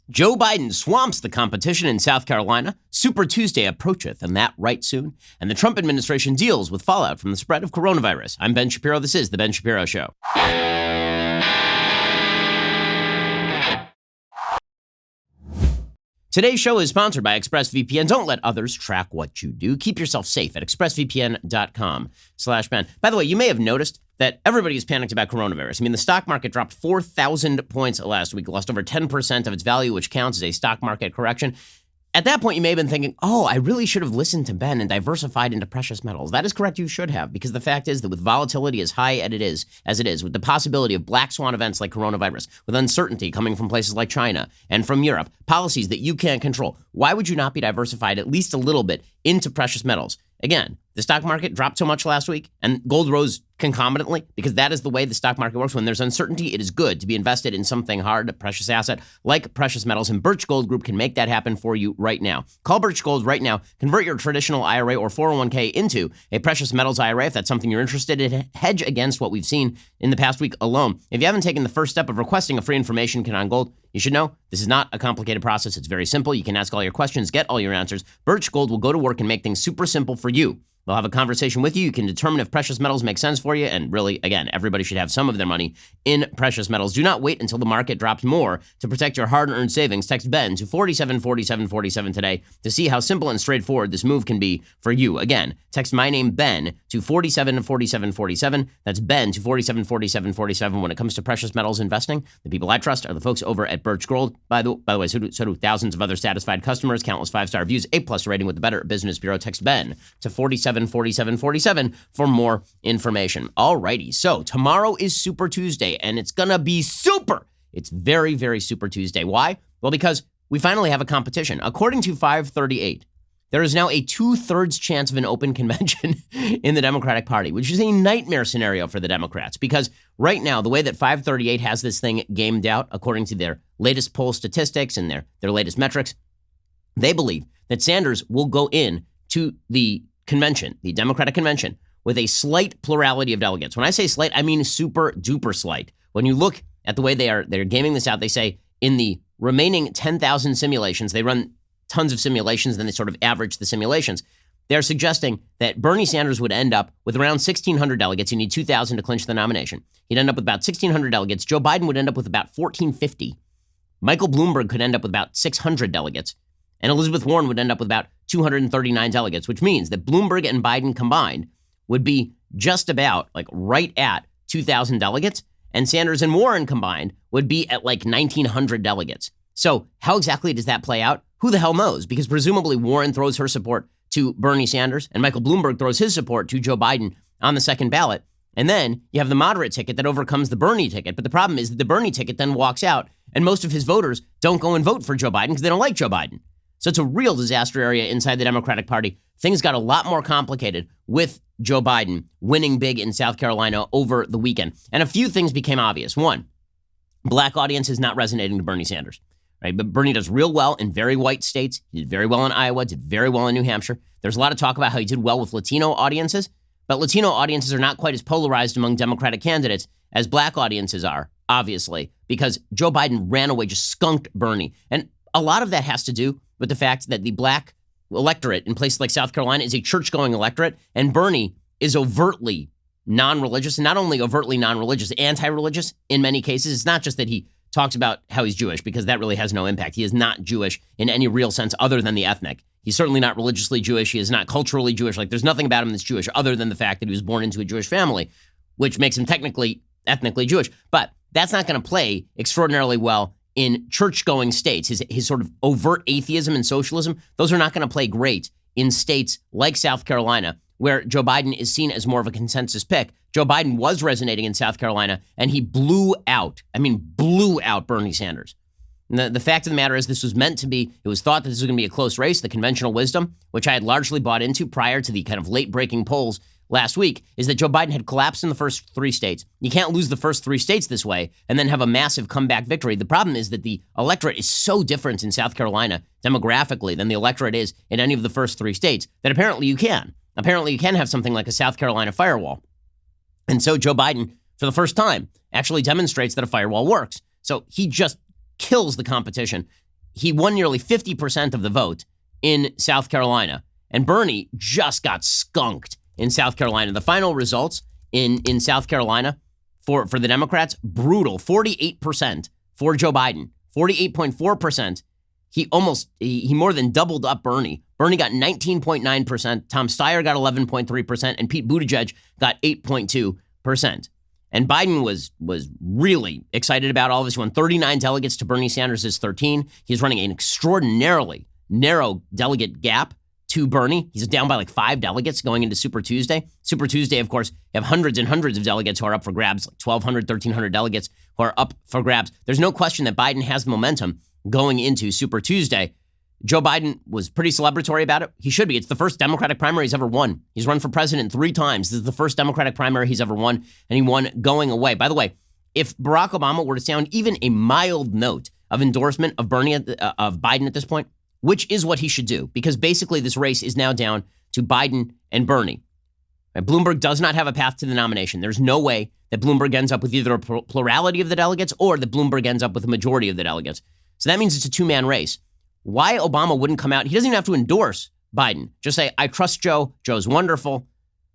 Joe Biden swamps the competition in South Carolina. Super Tuesday approacheth, and that right soon. And the Trump administration deals with fallout from the spread of coronavirus. I'm Ben Shapiro. This is The Ben Shapiro Show. Today's show is sponsored by ExpressVPN. Don't let others track what you do. Keep yourself safe at expressvpn.com/Ben. By the way, you may have noticed that everybody is panicked about coronavirus. I mean, the stock market dropped 4,000 points last week, lost over 10% of its value, which counts as a stock market correction. At that point, you may have been thinking, I really should have listened to Ben and diversified into precious metals. That is correct, you should have, because the fact is that with volatility as high as it is, with the possibility of black swan events like coronavirus, with uncertainty coming from places like China and from Europe, policies that you can't control, why would you not be diversified at least a little bit into precious metals? Again, the stock market dropped so much last week, and gold rose concomitantly, because that is the way the stock market works. When there's uncertainty, it is good to be invested in something hard, a precious asset like precious metals, and Birch Gold Group can make that happen for you right now. Call Birch Gold right now. Convert your traditional IRA or 401k into a precious metals IRA if that's something you're interested in. Hedge against what we've seen in the past week alone. If you haven't taken the first step of requesting a free information kit on gold, you should know this is not a complicated process. It's very simple. You can ask all your questions, get all your answers. Birch Gold will go to work and make things super simple for you. They'll have a conversation with you. You can determine if precious metals make sense for you. And really, again, everybody should have some of their money in precious metals. Do not wait until the market drops more to protect your hard-earned savings. Text Ben to 474747 today to see how simple and straightforward this move can be for you. Again, text my name Ben to 474747. That's Ben to 474747. When it comes to precious metals investing, the people I trust are the folks over at Birch Gold. By the way, so do thousands of other satisfied customers, countless 5-star reviews, A+ rating with the Better Business Bureau. Text Ben to 474747 for more information. Alrighty, so tomorrow is Super Tuesday, and it's gonna be super. It's very, very Super Tuesday. Why? Well, because we finally have a competition. According to 538, there is now a 2/3 chance of an open convention in the Democratic Party, which is a nightmare scenario for the Democrats, because right now, the way that 538 has this thing gamed out, according to their latest poll statistics and their latest metrics, they believe that Sanders will go in to the convention, the Democratic convention, with a slight plurality of delegates. When I say slight, I mean super duper slight. When you look at the way they're gaming this out, they say in the remaining 10,000 simulations, they run tons of simulations, then they sort of average the simulations. They're suggesting that Bernie Sanders would end up with around 1,600 delegates. You need 2,000 to clinch the nomination. He'd end up with about 1,600 delegates. Joe Biden would end up with about 1,450. Michael Bloomberg could end up with about 600 delegates. And Elizabeth Warren would end up with about 239 delegates, which means that Bloomberg and Biden combined would be just about like right at 2,000 delegates. And Sanders and Warren combined would be at like 1,900 delegates. So how exactly does that play out? Who the hell knows? Because presumably Warren throws her support to Bernie Sanders and Michael Bloomberg throws his support to Joe Biden on the second ballot. And then you have the moderate ticket that overcomes the Bernie ticket. But the problem is that the Bernie ticket then walks out and most of his voters don't go and vote for Joe Biden because they don't like Joe Biden. So it's a real disaster area inside the Democratic Party. Things got a lot more complicated with Joe Biden winning big in South Carolina over the weekend. And a few things became obvious. One, black audience is not resonating to Bernie Sanders, right? But Bernie does real well in very white states. He did very well in Iowa, did very well in New Hampshire. There's a lot of talk about how he did well with Latino audiences, but Latino audiences are not quite as polarized among Democratic candidates as black audiences are, obviously, because Joe Biden ran away, just skunked Bernie. And a lot of that has to do with the fact that the black electorate in places like South Carolina is a church-going electorate, and Bernie is overtly non-religious, and not only overtly non-religious, anti-religious in many cases. It's not just that he talks about how he's Jewish, because that really has no impact. He is not Jewish in any real sense other than the ethnic. He's certainly not religiously Jewish. He is not culturally Jewish. Like, there's nothing about him that's Jewish other than the fact that he was born into a Jewish family, which makes him technically ethnically Jewish. But that's not going to play extraordinarily well in church-going states. His sort of overt atheism and socialism, those are not going to play great in states like South Carolina, where Joe Biden is seen as more of a consensus pick. Joe Biden was resonating in South Carolina, and he blew out Bernie Sanders. And the fact of the matter is this was meant to be, it was thought that this was going to be a close race. The conventional wisdom, which I had largely bought into prior to the kind of late-breaking polls last week, is that Joe Biden had collapsed in the first 3 states. You can't lose the first 3 states this way and then have a massive comeback victory. The problem is that the electorate is so different in South Carolina demographically than the electorate is in any of the first 3 states that apparently you can. Apparently you can have something like a South Carolina firewall. And so Joe Biden, for the first time, actually demonstrates that a firewall works. So he just kills the competition he won nearly 50% of the vote in South Carolina. And Bernie just got skunked in South Carolina. The final results in South Carolina for the Democrats, brutal. 48% for Joe Biden, 48.4%. He more than doubled up Bernie. Bernie got 19.9%. Tom Steyer got 11.3%, and Pete Buttigieg got 8.2%. And Biden was really excited about all of this. He won 39 delegates to Bernie Sanders' 13. He's running an extraordinarily narrow delegate gap to Bernie. He's down by like 5 delegates going into Super Tuesday. Super Tuesday, of course, you have hundreds and hundreds of delegates who are up for grabs, like 1,200, 1,300 delegates who are up for grabs. There's no question that Biden has momentum going into Super Tuesday. Joe Biden was pretty celebratory about it. He should be. It's the first Democratic primary he's ever won. He's run for president 3 times. This is the first Democratic primary he's ever won, and he won going away. By the way, if Barack Obama were to sound even a mild note of endorsement of Biden at this point, which is what he should do, because basically this race is now down to Biden and Bernie. Bloomberg does not have a path to the nomination. There's no way that Bloomberg ends up with either a plurality of the delegates or that Bloomberg ends up with a majority of the delegates. So that means it's a 2-man race. Why Obama wouldn't come out? He doesn't even have to endorse Biden. Just say, I trust Joe. Joe's wonderful.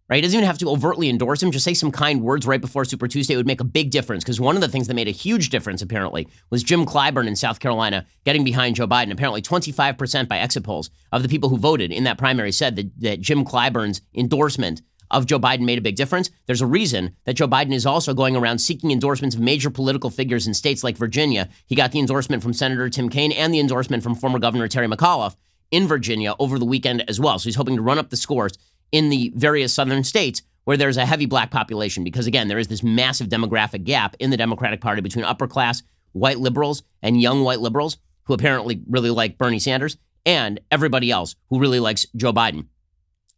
Right? He doesn't even have to overtly endorse him. Just say some kind words right before Super Tuesday. It would make a big difference, because one of the things that made a huge difference, apparently, was Jim Clyburn in South Carolina getting behind Joe Biden. Apparently 25% by exit polls of the people who voted in that primary said that Jim Clyburn's endorsement of Joe Biden made a big difference. There's a reason that Joe Biden is also going around seeking endorsements of major political figures in states like Virginia. He got the endorsement from Senator Tim Kaine and the endorsement from former Governor Terry McAuliffe in Virginia over the weekend as well. So he's hoping to run up the scores in the various southern states where there's a heavy black population, because, again, there is this massive demographic gap in the Democratic Party between upper class white liberals and young white liberals who apparently really like Bernie Sanders, and everybody else who really likes Joe Biden.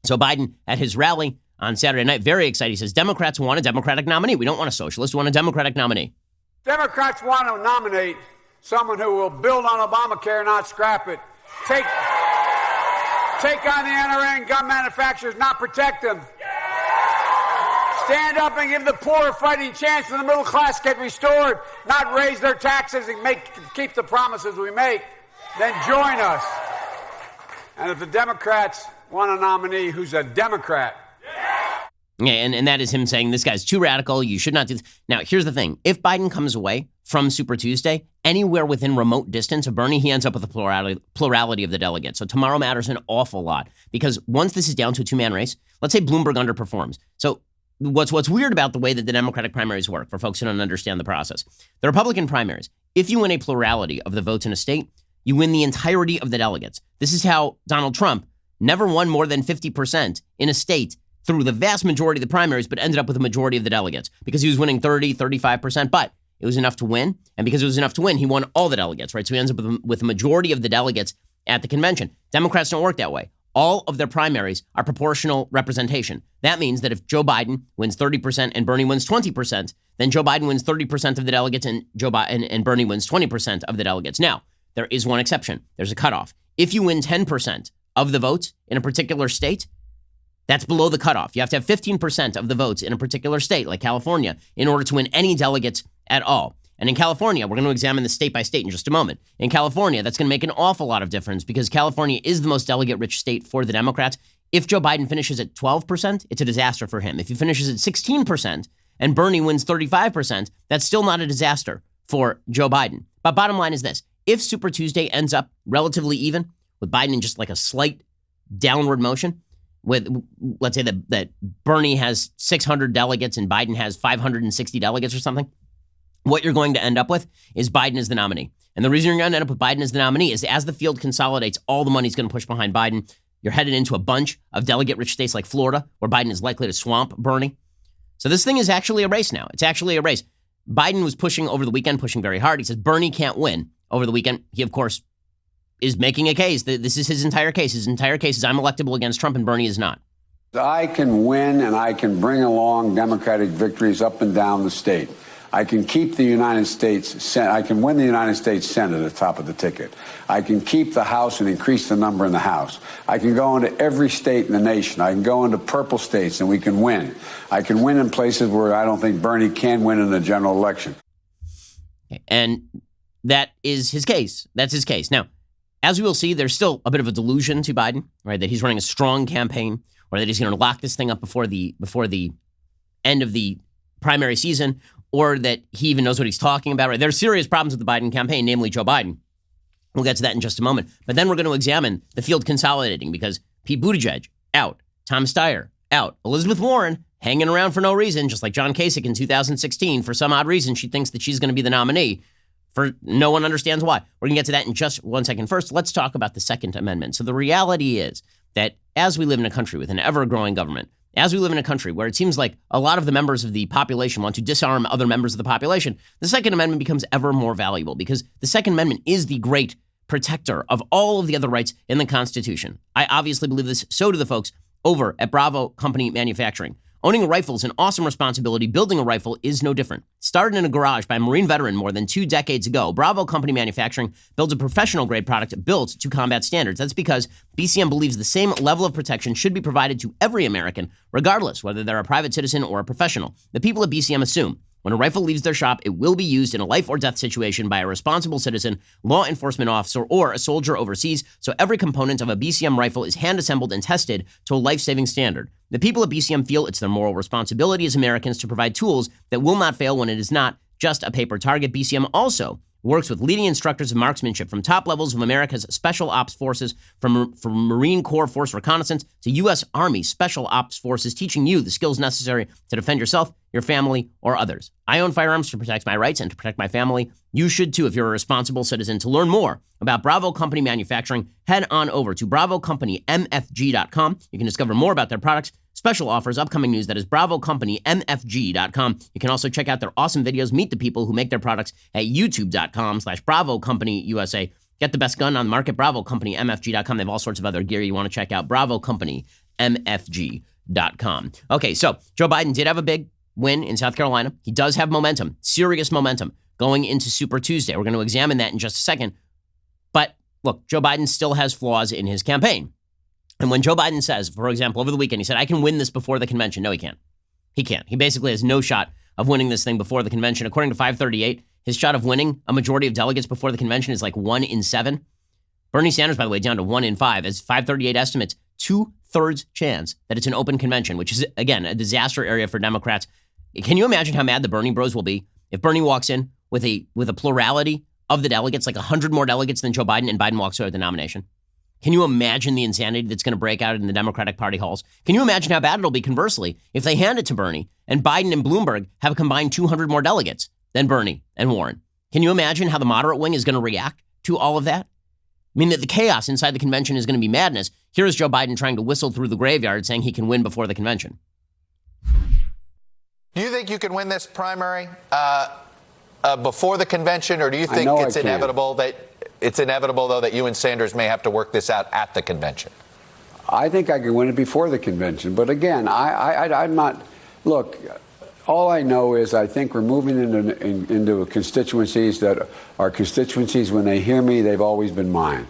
So Biden, at his rally on Saturday night, very excited. He says, Democrats want a Democratic nominee. We don't want a socialist. We want a Democratic nominee. Democrats want to nominate someone who will build on Obamacare, not scrap it. Take on the NRA gun manufacturers, not protect them. Stand up and give the poor a fighting chance and the middle class get restored, not raise their taxes and keep the promises we make. Then join us. And if the Democrats want a nominee who's a Democrat. Yeah, and that is him saying, this guy's too radical. You should not do this. Now, here's the thing. If Biden comes away from Super Tuesday, anywhere within remote distance of Bernie, he ends up with a plurality of the delegates. So tomorrow matters an awful lot, because once this is down to a 2-man race, let's say Bloomberg underperforms. So what's weird about the way that the Democratic primaries work, for folks who don't understand the process, the Republican primaries, if you win a plurality of the votes in a state, you win the entirety of the delegates. This is how Donald Trump never won more than 50% in a state through the vast majority of the primaries, but ended up with a majority of the delegates, because he was winning 30, 35%, but it was enough to win. And because it was enough to win, he won all the delegates, right? So he ends up with a majority of the delegates at the convention. Democrats don't work that way. All of their primaries are proportional representation. That means that if Joe Biden wins 30% and Bernie wins 20%, then Joe Biden wins 30% of the delegates and Bernie wins 20% of the delegates. Now, there is one exception. There's a cutoff. If you win 10% of the votes in a particular state, that's below the cutoff. You have to have 15% of the votes in a particular state, like California, in order to win any delegates at all. And in California, we're going to examine the state by state in just a moment. In California, that's going to make an awful lot of difference, because California is the most delegate-rich state for the Democrats. If Joe Biden finishes at 12%, it's a disaster for him. If he finishes at 16% and Bernie wins 35%, that's still not a disaster for Joe Biden. But bottom line is this. If Super Tuesday ends up relatively even, with Biden in just like a slight downward motion, with, let's say that Bernie has 600 delegates and Biden has 560 delegates or something, what you're going to end up with is Biden as the nominee. And the reason you're going to end up with Biden as the nominee is, as the field consolidates, all the money's going to push behind Biden. You're headed into a bunch of delegate-rich states like Florida, where Biden is likely to swamp Bernie. So this thing is actually a race now. It's actually a race. Biden was pushing over the weekend, pushing very hard. He says Bernie can't win over the weekend. He, of course, is making a case. This is his entire case. His entire case is, I'm electable against Trump, and Bernie is not. I can win, and I can bring along Democratic victories up and down the state. I can keep the United States, I can win the United States Senate at the top of the ticket. I can keep the House and increase the number in the House. I can go into every state in the nation. I can go into purple states and we can win. I can win in places where I don't think Bernie can win in the general election. And that is his case. That's his case. Now, as we will see, there's still a bit of a delusion to Biden, right? That he's running a strong campaign, or that he's going to lock this thing up before the end of the primary season, or that he even knows what he's talking about. Right? There's serious problems with the Biden campaign, namely Joe Biden. We'll get to that in just a moment. But then we're going to examine the field consolidating, because Pete Buttigieg, out. Tom Steyer, out. Elizabeth Warren, hanging around for no reason, just like John Kasich in 2016. For some odd reason, she thinks that she's going to be the nominee. For no one understands why. We're going to get to that in just 1 second. First, let's talk about the Second Amendment. So the reality is that as we live in a country with an ever-growing government, as we live in a country where it seems like a lot of the members of the population want to disarm other members of the population, the Second Amendment becomes ever more valuable, because the Second Amendment is the great protector of all of the other rights in the Constitution. I obviously believe this. So do the folks over at Bravo Company Manufacturing. Owning a rifle is an awesome responsibility. Building a rifle is no different. Started in a garage by a Marine veteran more than 2 decades ago, Bravo Company Manufacturing builds a professional-grade product built to combat standards. That's because BCM believes the same level of protection should be provided to every American, regardless whether they're a private citizen or a professional. The people at BCM assume when a rifle leaves their shop, it will be used in a life or death situation by a responsible citizen, law enforcement officer, or a soldier overseas, so every component of a BCM rifle is hand-assembled and tested to a life-saving standard. The people at BCM feel it's their moral responsibility as Americans to provide tools that will not fail when it is not just a paper target. BCM also works with leading instructors of marksmanship from top levels of America's Special Ops Forces, from Marine Corps Force Reconnaissance to U.S. Army Special Ops Forces, teaching you the skills necessary to defend yourself, your family, or others. I own firearms to protect my rights and to protect my family. You should too if you're a responsible citizen. To learn more about Bravo Company Manufacturing, head on over to BravoCompanyMFG.com. You can discover more about their products, special offers, upcoming news. That is BravoCompanyMFG.com. You can also check out their awesome videos, meet the people who make their products at YouTube.com/BravoCompanyUSA. Get the best gun on the market, BravoCompanyMFG.com. They have all sorts of other gear you want to check out, BravoCompanyMFG.com. Okay, so Joe Biden did have a big win in South Carolina. He does have momentum, serious momentum, going into Super Tuesday. We're going to examine that in just a second. But look, Joe Biden still has flaws in his campaign. And when Joe Biden says, for example, over the weekend, he said, I can win this before the convention. No, he can't. He can't. He basically has no shot of winning this thing before the convention. According to 538, his shot of winning a majority of delegates before the convention is like 1 in 7. Bernie Sanders, by the way, down to 1 in 5. As 538 estimates, 2/3 chance that it's an open convention, which is, again, a disaster area for Democrats. Can you imagine how mad the Bernie bros will be if Bernie walks in with a plurality of the delegates, like 100 more delegates than Joe Biden, and Biden walks away with the nomination? Can you imagine the insanity that's going to break out in the Democratic Party halls? Can you imagine how bad it'll be, conversely, if they hand it to Bernie and Biden and Bloomberg have a combined 200 more delegates than Bernie and Warren? Can you imagine how the moderate wing is going to react to all of that? I mean, that the chaos inside the convention is going to be madness. Here is Joe Biden trying to whistle through the graveyard saying he can win before the convention. Do you think you can win this primary before the convention, or do you think it's inevitable though that you and Sanders may have to work this out at the convention? I think I can win it before the convention, but again, I'm not. Look, all I know is I think we're moving into constituencies that are constituencies. When they hear me, they've always been mine.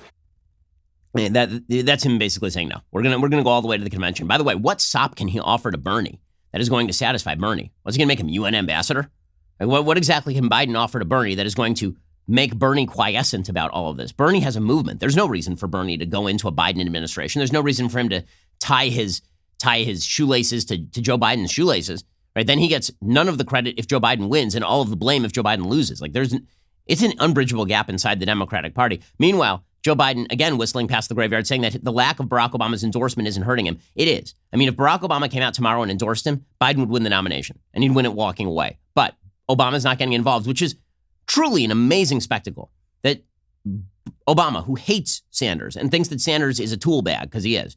And that's him basically saying no. We're gonna go all the way to the convention. By the way, what sop can he offer to Bernie that is going to satisfy Bernie? What's he going to make him, UN ambassador? Like, what exactly can Biden offer to Bernie that is going to make Bernie quiescent about all of this? Bernie has a movement. There's no reason for Bernie to go into a Biden administration. There's no reason for him to tie his shoelaces to Joe Biden's shoelaces, right? Then he gets none of the credit if Joe Biden wins and all of the blame if Joe Biden loses. Like, it's an unbridgeable gap inside the Democratic Party. Meanwhile, Joe Biden, again, whistling past the graveyard, saying that the lack of Barack Obama's endorsement isn't hurting him. It is. I mean, if Barack Obama came out tomorrow and endorsed him, Biden would win the nomination, and he'd win it walking away. But Obama's not getting involved, which is truly an amazing spectacle. That Obama, who hates Sanders and thinks that Sanders is a tool bag, because he is,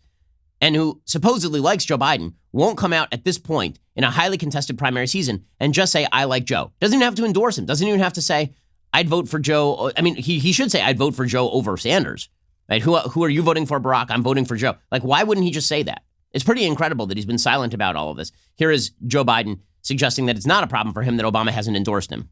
and who supposedly likes Joe Biden, won't come out at this point in a highly contested primary season and just say, I like Joe. Doesn't even have to endorse him. Doesn't even have to say, I'd vote for Joe. I mean, he should say, I'd vote for Joe over Sanders. Right? Who are you voting for, Barack? I'm voting for Joe. Like, why wouldn't he just say that? It's pretty incredible that he's been silent about all of this. Here is Joe Biden suggesting that it's not a problem for him that Obama hasn't endorsed him.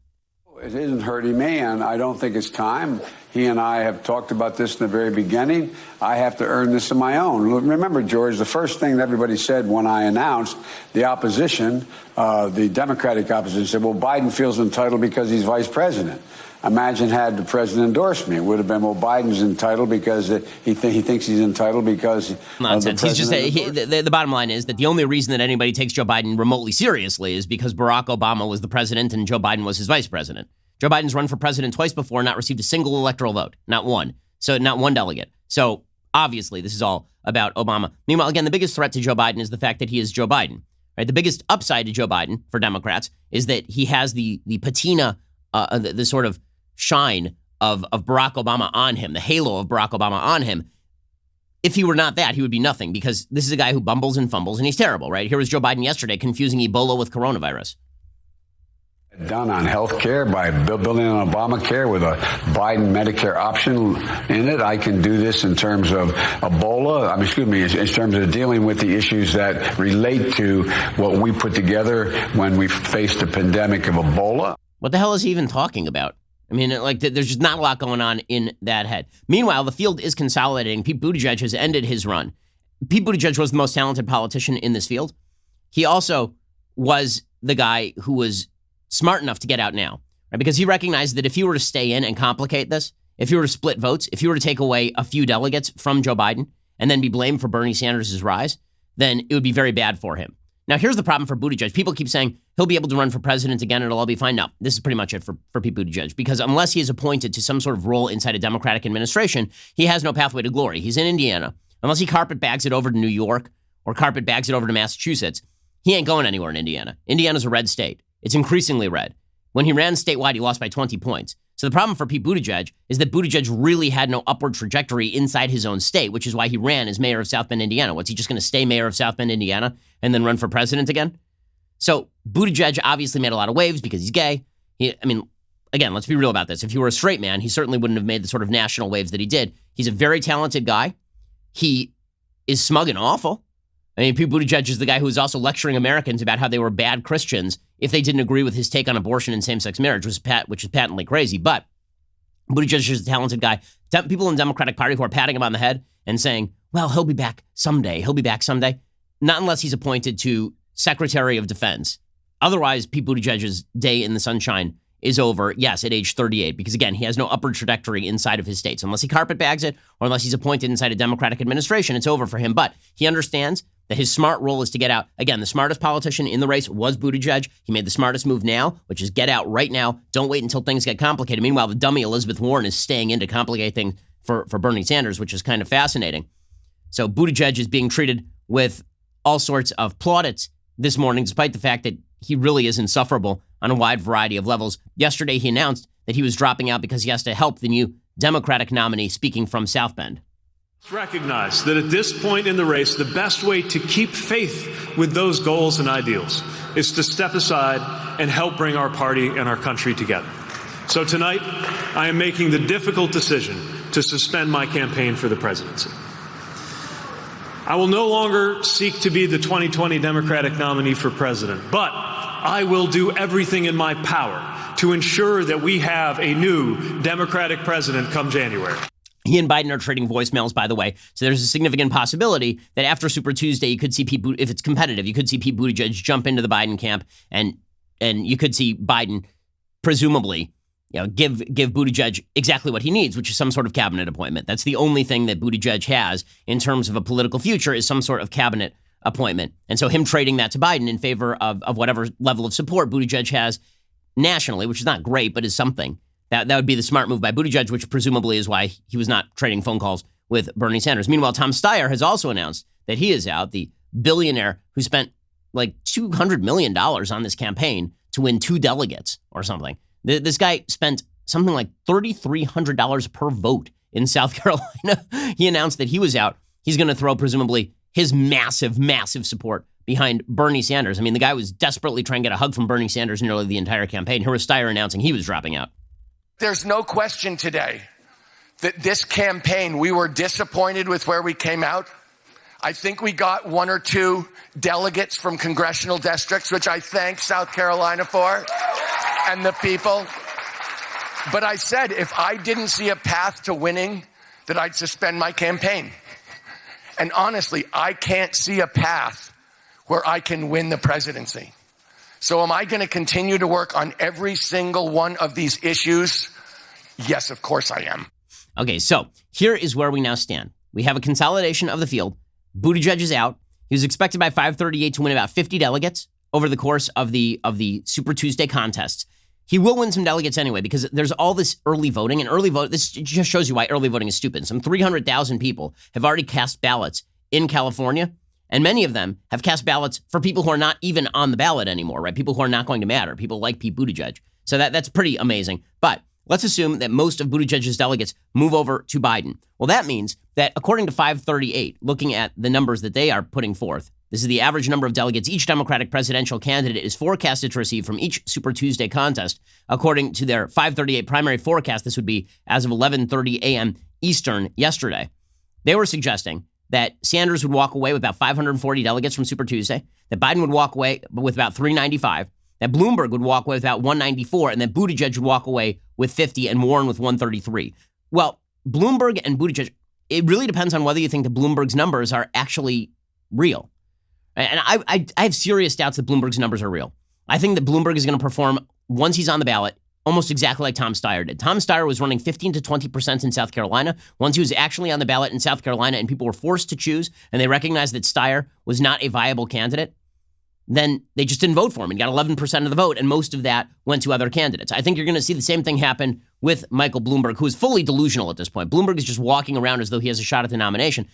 It isn't hurting me, and I don't think it's time. He and I have talked about this in the very beginning. I have to earn this on my own. Remember, George, the first thing that everybody said when I announced the opposition, the Democratic opposition, said, well, Biden feels entitled because he's vice president. Imagine had the president endorsed me. It would have been, well, Biden's entitled because he thinks he's entitled because nonsense. He's just the bottom line is that the only reason that anybody takes Joe Biden remotely seriously is because Barack Obama was the president and Joe Biden was his vice president. Joe Biden's run for president twice before, not received a single electoral vote, not one. So not one delegate. So obviously this is all about Obama. Meanwhile, again, the biggest threat to Joe Biden is the fact that he is Joe Biden. Right? The biggest upside to Joe Biden for Democrats is that he has the patina, the sort of shine of Barack Obama on him, the halo of Barack Obama on him. If he were not that, he would be nothing, because this is a guy who bumbles and fumbles, and he's terrible, right? Here was Joe Biden yesterday confusing Ebola with coronavirus. Done on health care by building on Obamacare with a Biden Medicare option in it. I can do this in terms of Ebola, in terms of dealing with the issues that relate to what we put together when we faced the pandemic of Ebola. What the hell is he even talking about? I mean, like, there's just not a lot going on in that head. Meanwhile, the field is consolidating. Pete Buttigieg has ended his run. Pete Buttigieg was the most talented politician in this field. He also was the guy who was smart enough to get out now, right? Because he recognized that if he were to stay in and complicate this, if he were to split votes, if he were to take away a few delegates from Joe Biden and then be blamed for Bernie Sanders' rise, then it would be very bad for him. Now, here's the problem for Buttigieg. People keep saying he'll be able to run for president again and it'll all be fine. No, this is pretty much it for Pete Buttigieg, because unless he is appointed to some sort of role inside a Democratic administration, he has no pathway to glory. He's in Indiana. Unless he carpet bags it over to New York or carpet bags it over to Massachusetts, he ain't going anywhere in Indiana. Indiana's a red state. It's increasingly red. When he ran statewide, he lost by 20 points. So the problem for Pete Buttigieg is that Buttigieg really had no upward trajectory inside his own state, which is why he ran as mayor of South Bend, Indiana. What's he just going to stay mayor of South Bend, Indiana, and then run for president again? So Buttigieg obviously made a lot of waves because he's gay. Again, let's be real about this. If he were a straight man, he certainly wouldn't have made the sort of national waves that he did. He's a very talented guy. He is smug and awful. Pete Buttigieg is the guy who was also lecturing Americans about how they were bad Christians if they didn't agree with his take on abortion and same-sex marriage, which is patently crazy. But Buttigieg is a talented guy. People in the Democratic Party who are patting him on the head and saying, well, he'll be back someday. He'll be back someday. Not unless he's appointed to Secretary of Defense. Otherwise, Pete Buttigieg's day in the sunshine is over, yes, at age 38, because, again, he has no upward trajectory inside of his states. Unless he carpet bags it or unless he's appointed inside a Democratic administration, it's over for him. But he understands that his smart role is to get out. Again, the smartest politician in the race was Buttigieg. He made the smartest move now, which is get out right now. Don't wait until things get complicated. Meanwhile, the dummy Elizabeth Warren is staying in to complicate things for Bernie Sanders, which is kind of fascinating. So Buttigieg is being treated with all sorts of plaudits this morning, despite the fact that he really is insufferable on a wide variety of levels. Yesterday, he announced that he was dropping out because he has to help the new Democratic nominee speaking from South Bend. Recognize that at this point in the race, the best way to keep faith with those goals and ideals is to step aside and help bring our party and our country together. So tonight, I am making the difficult decision to suspend my campaign for the presidency. I will no longer seek to be the 2020 Democratic nominee for president, but I will do everything in my power to ensure that we have a new Democratic president come January. He and Biden are trading voicemails, by the way. So there's a significant possibility that after Super Tuesday, you could see if it's competitive, you could see Pete Buttigieg jump into the Biden camp, and you could see Biden presumably, give Buttigieg exactly what he needs, which is some sort of cabinet appointment. That's the only thing that Buttigieg has in terms of a political future, is some sort of cabinet appointment. And so him trading that to Biden in favor of whatever level of support Buttigieg has nationally, which is not great, but is something. That would be the smart move by Buttigieg, which presumably is why he was not trading phone calls with Bernie Sanders. Meanwhile, Tom Steyer has also announced that he is out, the billionaire who spent like $200 million on this campaign to win 2 delegates or something. This guy spent something like $3,300 per vote in South Carolina. He announced that he was out. He's going to throw presumably his massive, massive support behind Bernie Sanders. The guy was desperately trying to get a hug from Bernie Sanders nearly the entire campaign. Here was Steyer announcing he was dropping out. There's no question today that this campaign, we were disappointed with where we came out. I think we got 1 or 2 delegates from congressional districts, which I thank South Carolina for and the people. But I said if I didn't see a path to winning, that I'd suspend my campaign. And honestly, I can't see a path where I can win the presidency. So am I going to continue to work on every single one of these issues? Yes, of course I am. Okay, so here is where we now stand. We have a consolidation of the field. Buttigieg is out. He was expected by 538 to win about 50 delegates over the course of the Super Tuesday contests. He will win some delegates anyway because there's all this early voting. And early vote, this just shows you why early voting is stupid. Some 300,000 people have already cast ballots in California, and many of them have cast ballots for people who are not even on the ballot anymore, right? People who are not going to matter, people like Pete Buttigieg. So that's pretty amazing. But let's assume that most of Buttigieg's delegates move over to Biden. Well, that means that according to 538, looking at the numbers that they are putting forth, this is the average number of delegates each Democratic presidential candidate is forecasted to receive from each Super Tuesday contest. According to their 538 primary forecast, this would be as of 11:30 a.m. Eastern yesterday. They were suggesting that Sanders would walk away with about 540 delegates from Super Tuesday, that Biden would walk away with about 395, that Bloomberg would walk away with about 194, and that Buttigieg would walk away with 50 and Warren with 133. Well, Bloomberg and Buttigieg, it really depends on whether you think that Bloomberg's numbers are actually real. And I have serious doubts that Bloomberg's numbers are real. I think that Bloomberg is going to perform, once he's on the ballot, almost exactly like Tom Steyer did. Tom Steyer was running 15 to 20% in South Carolina. Once he was actually on the ballot in South Carolina and people were forced to choose and they recognized that Steyer was not a viable candidate, then they just didn't vote for him and got 11% of the vote, and most of that went to other candidates. I think you're going to see the same thing happen with Michael Bloomberg, who is fully delusional at this point. Bloomberg is just walking around as though he has a shot at the nomination.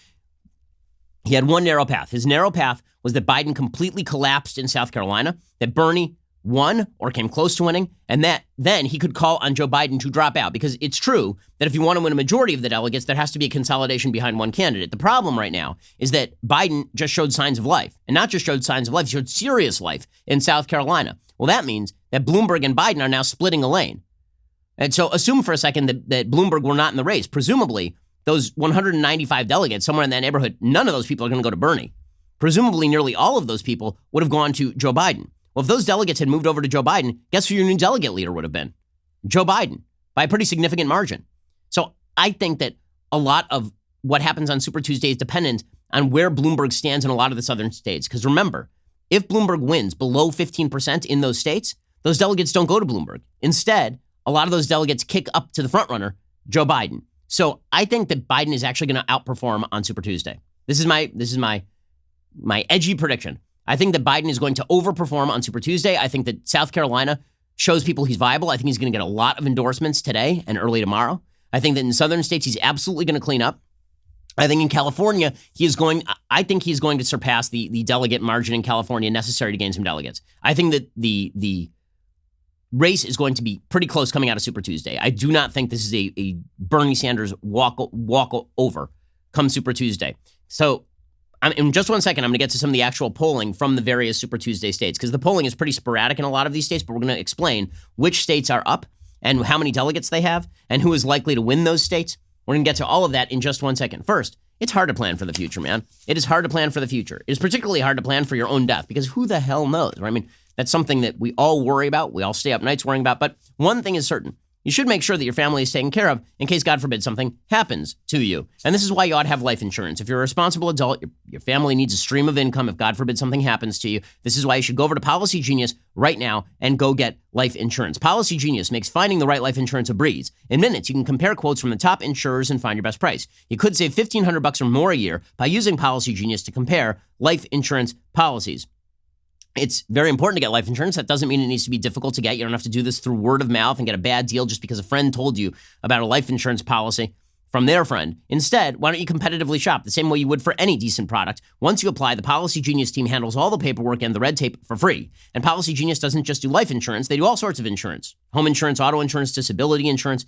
He had one narrow path. His narrow path was that Biden completely collapsed in South Carolina, that Bernie won or came close to winning, and that then he could call on Joe Biden to drop out, because it's true that if you want to win a majority of the delegates, there has to be a consolidation behind one candidate. The problem right now is that Biden just showed signs of life, and not just showed signs of life, he showed serious life in South Carolina. Well, that means that Bloomberg and Biden are now splitting a lane. And so assume for a second that Bloomberg were not in the race. Presumably, those 195 delegates, somewhere in that neighborhood, none of those people are going to go to Bernie. Presumably, nearly all of those people would have gone to Joe Biden. Well, if those delegates had moved over to Joe Biden, guess who your new delegate leader would have been? Joe Biden, by a pretty significant margin. So I think that a lot of what happens on Super Tuesday is dependent on where Bloomberg stands in a lot of the southern states. Because remember, if Bloomberg wins below 15% in those states, those delegates don't go to Bloomberg. Instead, a lot of those delegates kick up to the frontrunner, Joe Biden. So I think that Biden is actually going to outperform on Super Tuesday. This is my edgy prediction. I think that Biden is going to overperform on Super Tuesday. I think that South Carolina shows people he's viable. I think he's going to get a lot of endorsements today and early tomorrow. I think that in southern states, he's absolutely going to clean up. I think in California, I think he's going to surpass the delegate margin in California necessary to gain some delegates. I think that the race is going to be pretty close coming out of Super Tuesday. I do not think this is a Bernie Sanders walk over come Super Tuesday. So in just 1 second, I'm going to get to some of the actual polling from the various Super Tuesday states, because the polling is pretty sporadic in a lot of these states, but we're going to explain which states are up and how many delegates they have and who is likely to win those states. We're going to get to all of that in just 1 second. First, it's hard to plan for the future, man. It is hard to plan for the future. It is particularly hard to plan for your own death, because who the hell knows, right? I mean, that's something that we all worry about. We all stay up nights worrying about. But one thing is certain. You should make sure that your family is taken care of in case, God forbid, something happens to you. And this is why you ought to have life insurance. If you're a responsible adult, your family needs a stream of income if, God forbid, something happens to you. This is why you should go over to Policy Genius right now and go get life insurance. Policy Genius makes finding the right life insurance a breeze. In minutes, you can compare quotes from the top insurers and find your best price. You could save $1,500 or more a year by using Policy Genius to compare life insurance policies. It's very important to get life insurance. That doesn't mean it needs to be difficult to get. You don't have to do this through word of mouth and get a bad deal just because a friend told you about a life insurance policy from their friend. Instead, why don't you competitively shop the same way you would for any decent product? Once you apply, the Policy Genius team handles all the paperwork and the red tape for free. And Policy Genius doesn't just do life insurance. They do all sorts of insurance. Home insurance, auto insurance, disability insurance.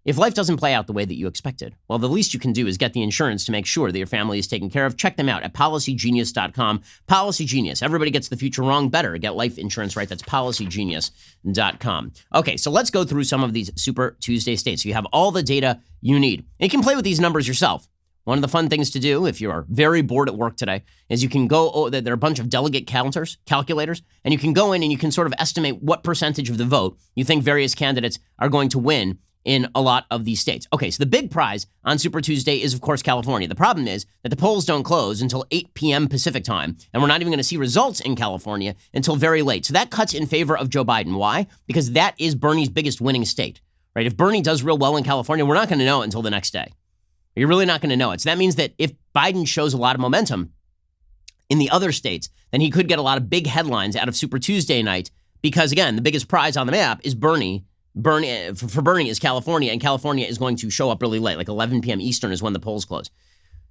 If life doesn't play out the way that you expected, well, the least you can do is get the insurance to make sure that your family is taken care of. Check them out at policygenius.com. Policy Genius. Everybody gets the future wrong better. Get life insurance right. That's policygenius.com. Okay, so let's go through some of these Super Tuesday states. So you have all the data you need. And you can play with these numbers yourself. one of the fun things to do if you are very bored at work today is you can go, there are a bunch of delegate calculators, and you can go in and you can sort of estimate what percentage of the vote you think various candidates are going to win in a lot of these states. Okay, so the big prize on Super Tuesday is, of course, California. The problem is that the polls don't close until 8 p.m. Pacific time, and we're not even going to see results in California until very late. So that cuts in favor of Joe Biden. Why? Because that is Bernie's biggest winning state, right? If Bernie does real well in California, we're not going to know it until the next day. You're really not going to know it. So that means that if Biden shows a lot of momentum in the other states, then he could get a lot of big headlines out of Super Tuesday night because, again, the biggest prize on the map is Bernie. For Bernie is California, and California is going to show up really late, like 11 p.m. Eastern is when the polls close.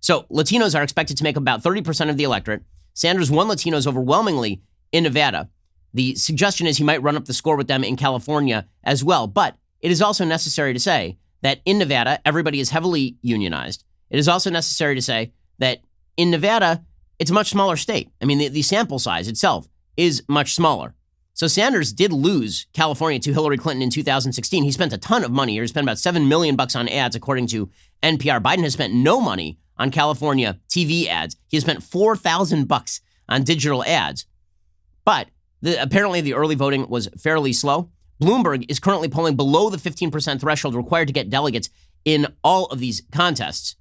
So Latinos are expected to make about 30% of the electorate. Sanders won Latinos overwhelmingly in Nevada. The suggestion is he might run up the score with them in California as well. But it is also necessary to say that in Nevada, everybody is heavily unionized. It is also necessary to say that in Nevada, it's a much smaller state. I mean, the sample size itself is much smaller. So Sanders did lose California to Hillary Clinton in 2016. He spent a ton of money. He spent about $7 million on ads, according to NPR. Biden has spent no money on California TV ads. He has spent $4,000 on digital ads. But apparently the early voting was fairly slow. Bloomberg is currently polling below the 15% threshold required to get delegates in all of these contests.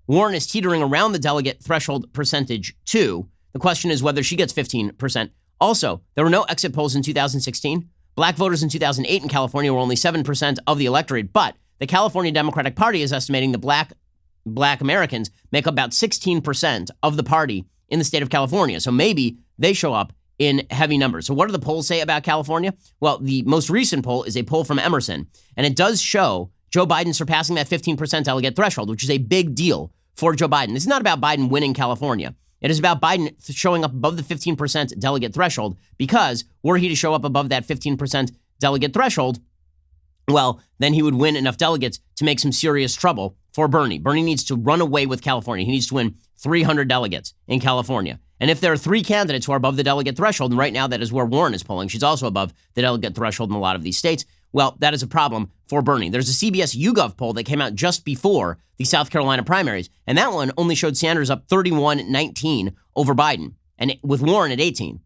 Warren is teetering around the delegate threshold percentage too. The question is whether she gets 15%. Also, there were no exit polls in 2016. Black voters in 2008 in California were only 7% of the electorate, but the California Democratic Party is estimating the black Americans make up about 16% of the party in the state of California. So maybe they show up in heavy numbers. So what do the polls say about California? Well, the most recent poll is a poll from Emerson, and it does show Joe Biden surpassing that 15% delegate threshold, which is a big deal for Joe Biden. This is not about Biden winning California. It is about Biden showing up above the 15% delegate threshold, because were he to show up above that 15% delegate threshold, well, then he would win enough delegates to make some serious trouble for Bernie. Bernie needs to run away with California. He needs to win 300 delegates in California. And if there are three candidates who are above the delegate threshold, and right now that is where Warren is polling, she's also above the delegate threshold in a lot of these states, well, that is a problem for Bernie. There's a CBS YouGov poll that came out just before the South Carolina primaries, and that one only showed Sanders up 31-19 over Biden, and with Warren at 18.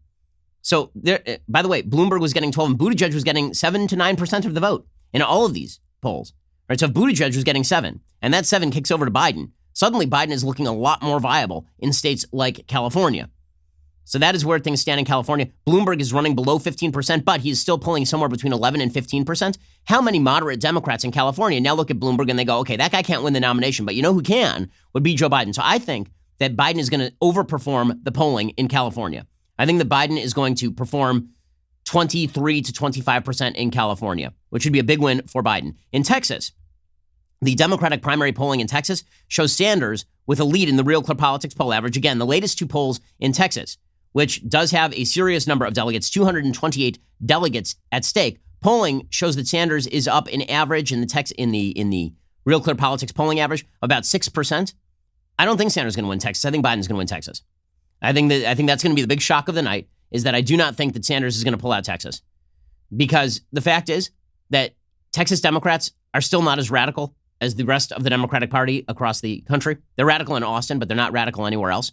So, there, by the way, Bloomberg was getting 12, and Buttigieg was getting 7 to 9% of the vote in all of these polls. Right? So if Buttigieg was getting 7, and that 7 kicks over to Biden, suddenly Biden is looking a lot more viable in states like California. So that is where things stand in California. Bloomberg is running below 15%, but he's still pulling somewhere between 11 and 15%. How many moderate Democrats in California now look at Bloomberg and they go, okay, that guy can't win the nomination, but you know who can would be Joe Biden. So I think that Biden is going to overperform the polling in California. I think that Biden is going to perform 23 to 25% in California, which would be a big win for Biden. In Texas, the Democratic primary polling in Texas shows Sanders with a lead in the Real Clear Politics poll average. Again, the latest two polls in Texas, which does have a serious number of delegates, 228 delegates at stake. Polling shows that Sanders is up in average in the Real Clear Politics polling average about 6%. I don't think Sanders is going to win Texas. I think Biden's going to win Texas. I think that's going to be the big shock of the night, is that I do not think that Sanders is going to pull out Texas, because the fact is that Texas Democrats are still not as radical as the rest of the Democratic Party across the country. They're radical in Austin, but they're not radical anywhere else.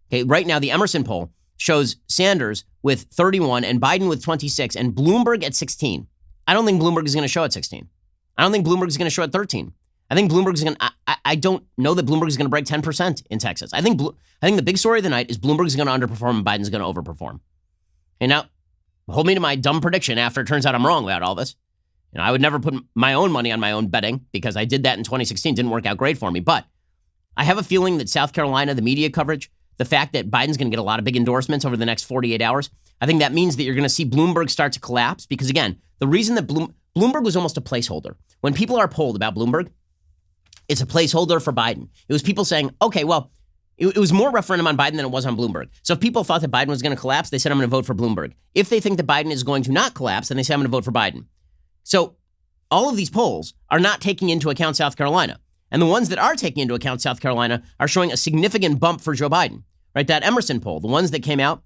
Okay, right now the Emerson poll shows Sanders with 31 and Biden with 26 and Bloomberg at 16. I don't think Bloomberg is going to show at 16. I don't think Bloomberg is going to show at 13. I think Bloomberg is going to, I don't know that Bloomberg is going to break 10% in Texas. I think the big story of the night is Bloomberg is going to underperform and Biden's going to overperform. And now, hold me to my dumb prediction after it turns out I'm wrong about all this. You know, I would never put my own money on my own betting, because I did that in 2016. Didn't work out great for me. But I have a feeling that South Carolina, the media coverage, the fact that Biden's going to get a lot of big endorsements over the next 48 hours, I think that means that you're going to see Bloomberg start to collapse. Because again, the reason that Bloomberg was almost a placeholder. When people are polled about Bloomberg, it's a placeholder for Biden. It was people saying, okay, well, it was more referendum on Biden than it was on Bloomberg. So if people thought that Biden was going to collapse, they said, I'm going to vote for Bloomberg. If they think that Biden is going to not collapse, then they say, I'm going to vote for Biden. So all of these polls are not taking into account South Carolina. And the ones that are taking into account South Carolina are showing a significant bump for Joe Biden. Right? That Emerson poll, the ones that came out,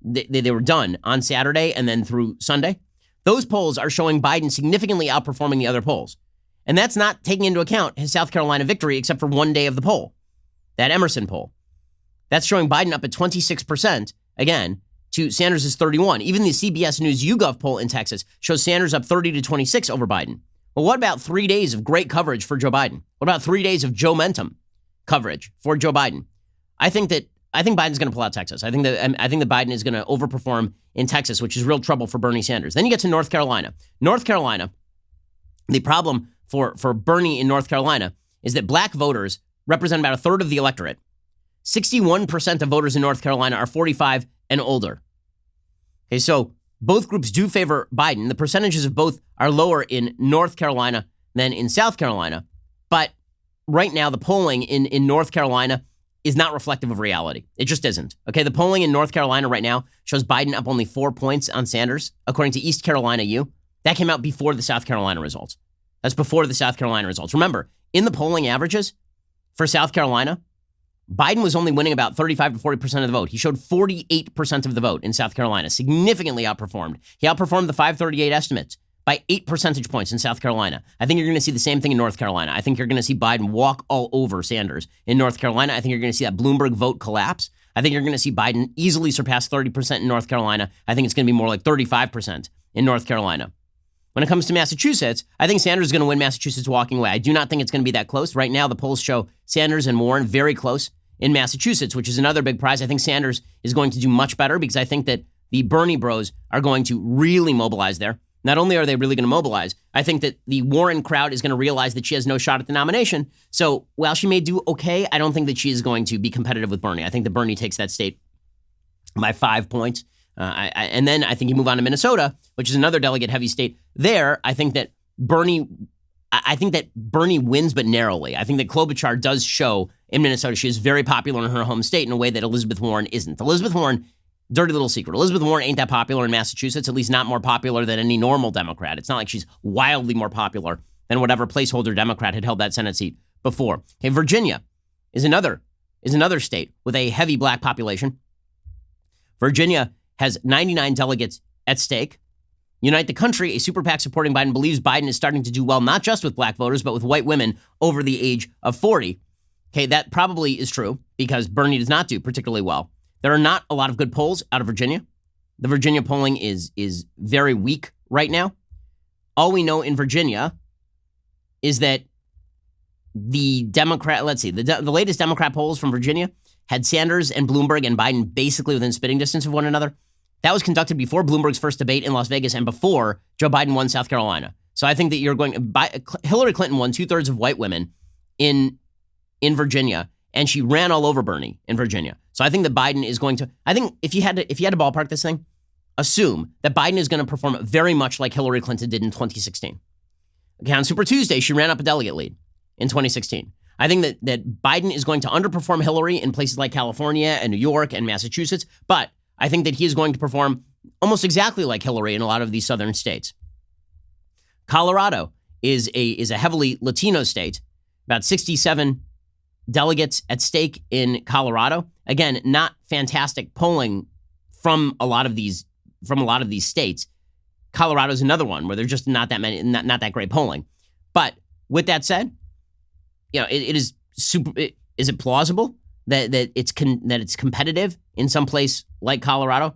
they were done on Saturday and then through Sunday. Those polls are showing Biden significantly outperforming the other polls. And that's not taking into account his South Carolina victory, except for one day of the poll. that Emerson poll. That's showing Biden up at 26%, again, to Sanders' 31. Even the CBS News YouGov poll in Texas shows Sanders up 30 to 26 over Biden. Well, what about 3 days of great coverage for Joe Biden? What about 3 days of Joe-mentum coverage for Joe Biden? I think Biden's going to pull out Texas. I think that Biden is going to overperform in Texas, which is real trouble for Bernie Sanders. Then you get to North Carolina. North Carolina, the problem for Bernie in North Carolina is that black voters represent about a third of the electorate. 61% of voters in North Carolina are 45 and older. Okay, so both groups do favor Biden. The percentages of both are lower in North Carolina than in South Carolina. But right now, the polling in North Carolina is not reflective of reality. It just isn't. Okay, the polling in North Carolina right now shows Biden up only 4 points on Sanders, according to East Carolina U. That came out before the South Carolina results. That's before the South Carolina results. Remember, in the polling averages for South Carolina, Biden was only winning about 35 to 40% of the vote. He showed 48% of the vote in South Carolina, significantly outperformed. He outperformed the 538 estimates by 8 percentage points in South Carolina. I think you're going to see the same thing in North Carolina. I think you're going to see Biden walk all over Sanders in North Carolina. I think you're going to see that Bloomberg vote collapse. I think you're going to see Biden easily surpass 30% in North Carolina. I think it's going to be more like 35% in North Carolina. When it comes to Massachusetts, I think Sanders is going to win Massachusetts walking away. I do not think it's going to be that close. Right now, the polls show Sanders and Warren very close in Massachusetts, which is another big prize. I think Sanders is going to do much better because I think that the Bernie bros are going to really mobilize there. Not only are they really going to mobilize, I think that the Warren crowd is going to realize that she has no shot at the nomination. So while she may do okay, I don't think that she is going to be competitive with Bernie. I think that Bernie takes that state by 5 points. And then I think you move on to Minnesota, which is another delegate-heavy state. There, I think that Bernie wins, but narrowly. I think that Klobuchar does show in Minnesota she is very popular in her home state in a way that Elizabeth Warren isn't. Elizabeth Warren, dirty little secret, Elizabeth Warren ain't that popular in Massachusetts, at least not more popular than any normal Democrat. It's not like she's wildly more popular than whatever placeholder Democrat had held that Senate seat before. Okay, Virginia is another state with a heavy black population. Virginia has 99 delegates at stake. Unite the Country, a super PAC supporting Biden, believes Biden is starting to do well, not just with black voters, but with white women over the age of 40. Okay, that probably is true because Bernie does not do particularly well. There are not a lot of good polls out of Virginia. The Virginia polling is very weak right now. All we know in Virginia is that the latest Democrat polls from Virginia had Sanders and Bloomberg and Biden basically within spitting distance of one another. That was conducted before Bloomberg's first debate in Las Vegas and before Joe Biden won South Carolina. So I think that Hillary Clinton won 2/3 of white women in Virginia, and she ran all over Bernie in Virginia. So I think that Biden is going to, I think if you had to ballpark this thing, assume that Biden is going to perform very much like Hillary Clinton did in 2016. Okay, on Super Tuesday, she ran up a delegate lead in 2016. I think that Biden is going to underperform Hillary in places like California and New York and Massachusetts, but I think that he is going to perform almost exactly like Hillary in a lot of these southern states. Colorado is a heavily Latino state, about 67 delegates at stake in Colorado. Again, not fantastic polling from a lot of these states. Colorado is another one where there's just not that many, not that great polling. But with that said, you know, it is super. Is it plausible that it's competitive in some place like Colorado?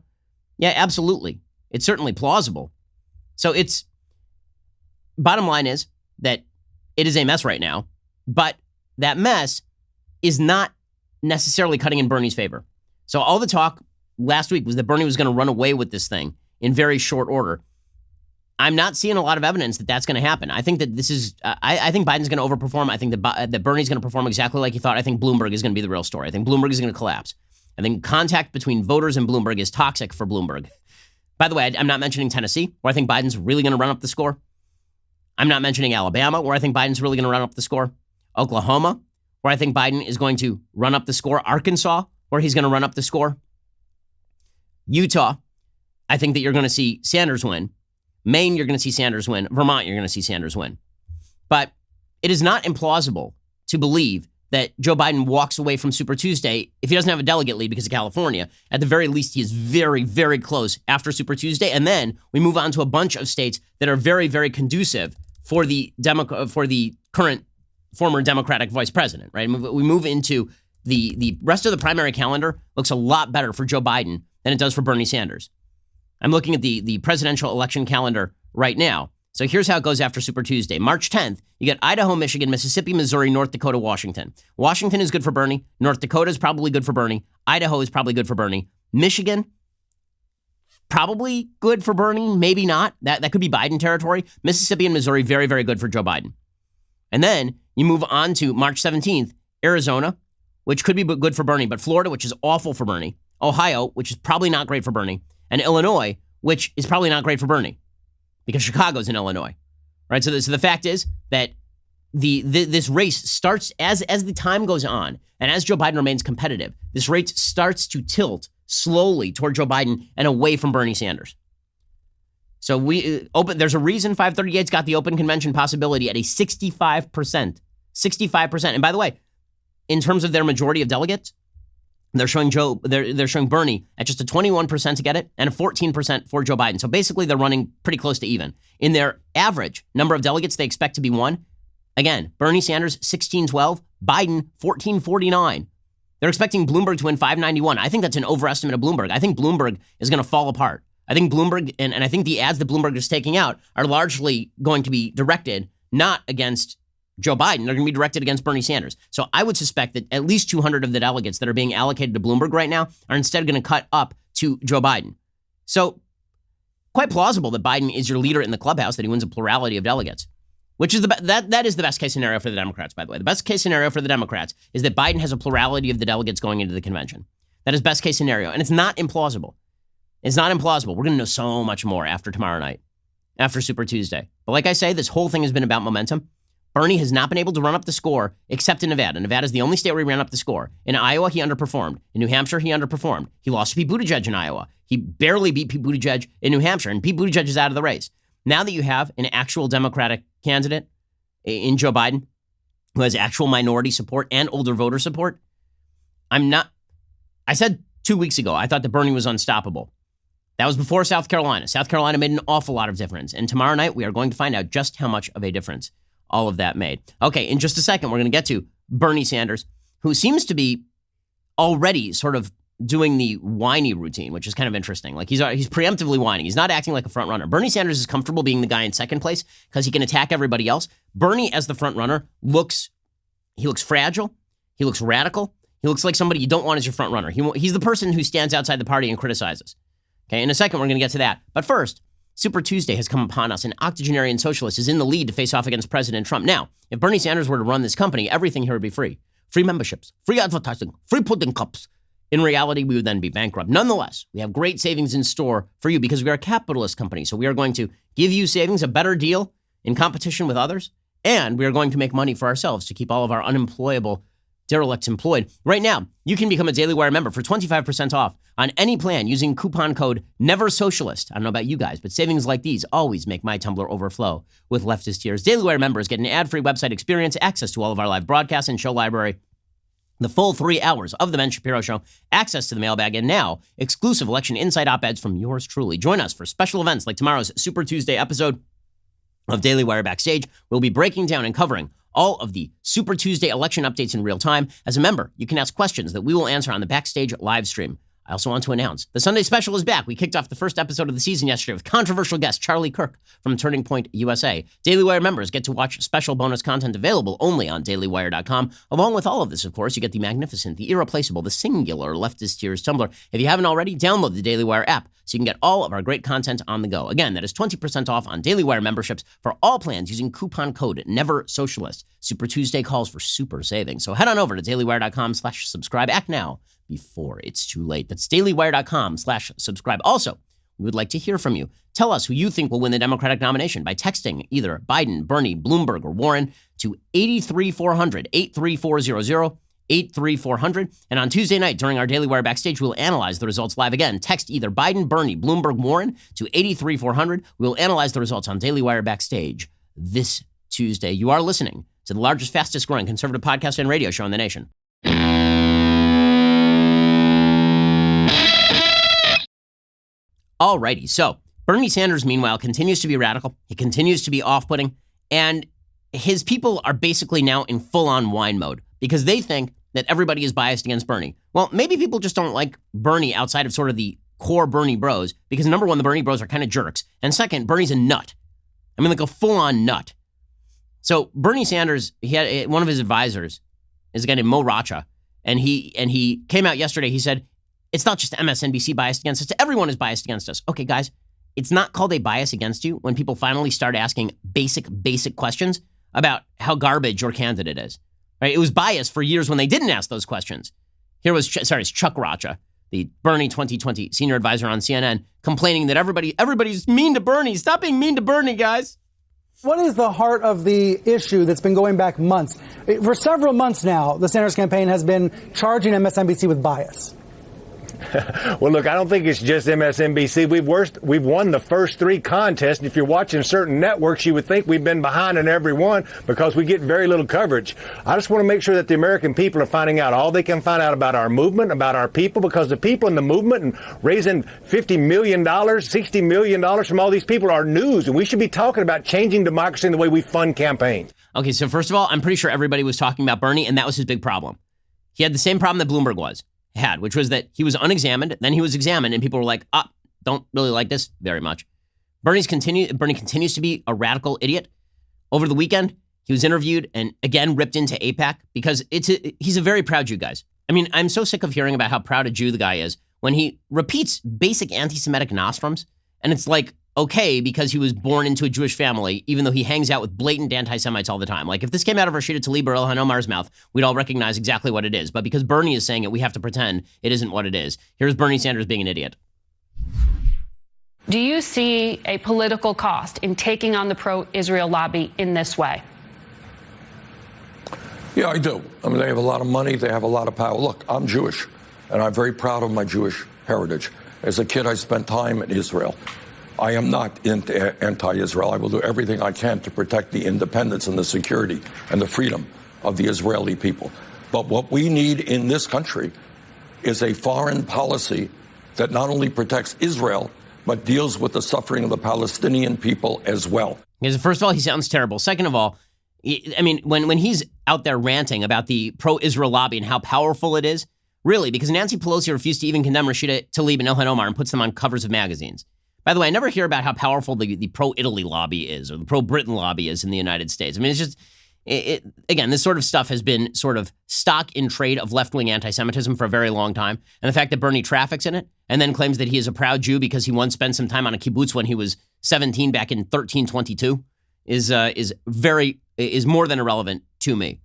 Yeah, absolutely. It's certainly plausible. So it's bottom line is that it is a mess right now, but that mess is not necessarily cutting in Bernie's favor. So all the talk last week was that Bernie was going to run away with this thing in very short order. I'm not seeing a lot of evidence that that's going to happen. I think that this is, I think Biden's going to overperform. I think that Bernie's going to perform exactly like he thought. I think Bloomberg is going to be the real story. I think Bloomberg is going to collapse. I think contact between voters and Bloomberg is toxic for Bloomberg. By the way, I'm not mentioning Tennessee, where I think Biden's really going to run up the score. I'm not mentioning Alabama, where I think Biden's really going to run up the score. Oklahoma, where I think Biden is going to run up the score. Arkansas, where he's going to run up the score. Utah, I think that you're going to see Sanders win. Maine, you're going to see Sanders win. Vermont, you're going to see Sanders win. But it is not implausible to believe that Joe Biden walks away from Super Tuesday if he doesn't have a delegate lead because of California. At the very least, he is very, very close after Super Tuesday. And then we move on to a bunch of states that are very, very conducive for the current former Democratic vice president, right? We move into the rest of the primary calendar looks a lot better for Joe Biden than it does for Bernie Sanders. I'm looking at the presidential election calendar right now. So here's how it goes after Super Tuesday. March 10th, you get Idaho, Michigan, Mississippi, Missouri, North Dakota, Washington. Washington is good for Bernie. North Dakota is probably good for Bernie. Idaho is probably good for Bernie. Michigan, probably good for Bernie, maybe not. That could be Biden territory. Mississippi and Missouri, very, very good for Joe Biden. And then you move on to March 17th, Arizona, which could be good for Bernie, but Florida, which is awful for Bernie. Ohio, which is probably not great for Bernie. And Illinois, which is probably not great for Bernie because Chicago's in Illinois, right? So the fact is that this race starts as the time goes on and as Joe Biden remains competitive, this race starts to tilt slowly toward Joe Biden and away from Bernie Sanders. So there's a reason 538's got the open convention possibility at a 65%. 65%. And by the way, in terms of their majority of delegates, they're showing they're showing Bernie at just a 21% to get it and a 14% for Joe Biden. So basically they're running pretty close to even. In their average number of delegates they expect to be won, again, Bernie Sanders 1612, Biden 1449. They're expecting Bloomberg to win 591. I think that's an overestimate of Bloomberg. I think Bloomberg is going to fall apart. I think Bloomberg, and I think the ads that Bloomberg is taking out are largely going to be directed not against Joe Biden. They're going to be directed against Bernie Sanders. So I would suspect that at least 200 of the delegates that are being allocated to Bloomberg right now are instead going to cut up to Joe Biden. So quite plausible that Biden is your leader in the clubhouse, that he wins a plurality of delegates, which is that is the best case scenario for the Democrats, by the way. The best case scenario for the Democrats is that Biden has a plurality of the delegates going into the convention. That is best case scenario. And it's not implausible. It's not implausible. We're going to know so much more after tomorrow night, after Super Tuesday. But like I say, this whole thing has been about momentum. Bernie has not been able to run up the score except in Nevada. Nevada is the only state where he ran up the score. In Iowa, he underperformed. In New Hampshire, he underperformed. He lost to Pete Buttigieg in Iowa. He barely beat Pete Buttigieg in New Hampshire, and Pete Buttigieg is out of the race. Now that you have an actual Democratic candidate in Joe Biden who has actual minority support and older voter support, I said 2 weeks ago, I thought that Bernie was unstoppable. That was before South Carolina. South Carolina made an awful lot of difference. And tomorrow night, we are going to find out just how much of a difference all of that made. Okay, in just a second, we're going to get to Bernie Sanders, who seems to be already sort of doing the whiny routine, which is kind of interesting. Like he's preemptively whining. He's not acting like a front runner. Bernie Sanders is comfortable being the guy in second place because he can attack everybody else. Bernie, as the front runner, looks fragile. He looks radical. He looks like somebody you don't want as your front runner. He's the person who stands outside the party and criticizes. Okay, in a second, we're going to get to that. But first, Super Tuesday has come upon us. An octogenarian socialist is in the lead to face off against President Trump. Now, if Bernie Sanders were to run this company, everything here would be free. Free memberships, free advertising, free pudding cups. In reality, we would then be bankrupt. Nonetheless, we have great savings in store for you because we are a capitalist company. So we are going to give you savings, a better deal in competition with others, and we are going to make money for ourselves to keep all of our unemployable derelicts employed. Right now, you can become a Daily Wire member for 25% off on any plan using coupon code NEVERSOCIALIST. I don't know about you guys, but savings like these always make my Tumblr overflow with leftist tears. Daily Wire members get an ad-free website experience, access to all of our live broadcasts and show library, the full 3 hours of The Ben Shapiro Show, access to the mailbag, and now exclusive election insight op-eds from yours truly. Join us for special events like tomorrow's Super Tuesday episode of Daily Wire Backstage. We'll be breaking down and covering all of the Super Tuesday election updates in real time. As a member, you can ask questions that we will answer on the Backstage live stream. I also want to announce the Sunday Special is back. We kicked off the first episode of the season yesterday with controversial guest Charlie Kirk from Turning Point USA. Daily Wire members get to watch special bonus content available only on dailywire.com. Along with all of this, of course, you get the magnificent, the irreplaceable, the singular Leftist Tears Tumblr. If you haven't already, download the Daily Wire app so you can get all of our great content on the go. Again, that is 20% off on Daily Wire memberships for all plans using coupon code NEVERSOCIALIST. Super Tuesday calls for super savings. So head on over to dailywire.com/subscribe. Act now before it's too late. That's dailywire.com/subscribe. Also, we would like to hear from you. Tell us who you think will win the Democratic nomination by texting either Biden, Bernie, Bloomberg, or Warren to 83400, 83400, 83400. And on Tuesday night during our Daily Wire Backstage, we'll analyze the results live again. Text either Biden, Bernie, Bloomberg, Warren to 83400. We'll analyze the results on Daily Wire Backstage this Tuesday. You are listening to the largest, fastest growing conservative podcast and radio show in the nation. Alrighty, so Bernie Sanders, meanwhile, continues to be radical. He continues to be off-putting, and his people are basically now in full-on whine mode because they think that everybody is biased against Bernie. Well, maybe people just don't like Bernie outside of sort of the core Bernie bros, because number one, the Bernie bros are kind of jerks. And second, Bernie's a nut. I mean, like a full-on nut. So Bernie Sanders, he had one of his advisors is a guy named Mo Racha, and he came out yesterday. He said, it's not just MSNBC biased against us. Everyone is biased against us. Okay, guys, it's not called a bias against you when people finally start asking basic questions about how garbage your candidate is. Right? It was bias for years when they didn't ask those questions. Here was, it's Chuck Racha, the Bernie 2020 senior advisor on CNN, complaining that everybody's mean to Bernie. Stop being mean to Bernie, guys. What is the heart of the issue that's been going back months? For several months now, the Sanders campaign has been charging MSNBC with bias. Well, look, I don't think it's just MSNBC. We've won the first three contests. And if you're watching certain networks, you would think we've been behind in every one because we get very little coverage. I just want to make sure that the American people are finding out all they can find out about our movement, about our people, because the people in the movement and raising $50 million, $60 million from all these people are news. And we should be talking about changing democracy in the way we fund campaigns. Okay, so first of all, I'm pretty sure everybody was talking about Bernie, and that was his big problem. He had the same problem that Bloomberg had, which was that he was unexamined, then he was examined, and people were like, don't really like this very much. Bernie continues to be a radical idiot. Over the weekend, he was interviewed and again ripped into AIPAC because he's a very proud Jew, guys. I mean, I'm so sick of hearing about how proud a Jew the guy is when he repeats basic anti-Semitic nostrums, and it's like, okay, because he was born into a Jewish family, even though he hangs out with blatant anti-Semites all the time. Like, if this came out of Rashida Tlaib or Ilhan Omar's mouth, we'd all recognize exactly what it is. But because Bernie is saying it, we have to pretend it isn't what it is. Here's Bernie Sanders being an idiot. Do you see a political cost in taking on the pro-Israel lobby in this way? Yeah, I do. I mean, they have a lot of money. They have a lot of power. Look, I'm Jewish, and I'm very proud of my Jewish heritage. As a kid, I spent time in Israel. I am not anti-Israel. I will do everything I can to protect the independence and the security and the freedom of the Israeli people. But what we need in this country is a foreign policy that not only protects Israel, but deals with the suffering of the Palestinian people as well. Because first of all, he sounds terrible. Second of all, I mean, when he's out there ranting about the pro-Israel lobby and how powerful it is, really, because Nancy Pelosi refused to even condemn Rashida Tlaib and Ilhan Omar and puts them on covers of magazines. By the way, I never hear about how powerful the pro-Italy lobby is or the pro-Britain lobby is in the United States. I mean, it's just, again, this sort of stuff has been sort of stock in trade of left-wing anti-Semitism for a very long time. And the fact that Bernie traffics in it and then claims that he is a proud Jew because he once spent some time on a kibbutz when he was 17 back in 1322 is more than irrelevant to me.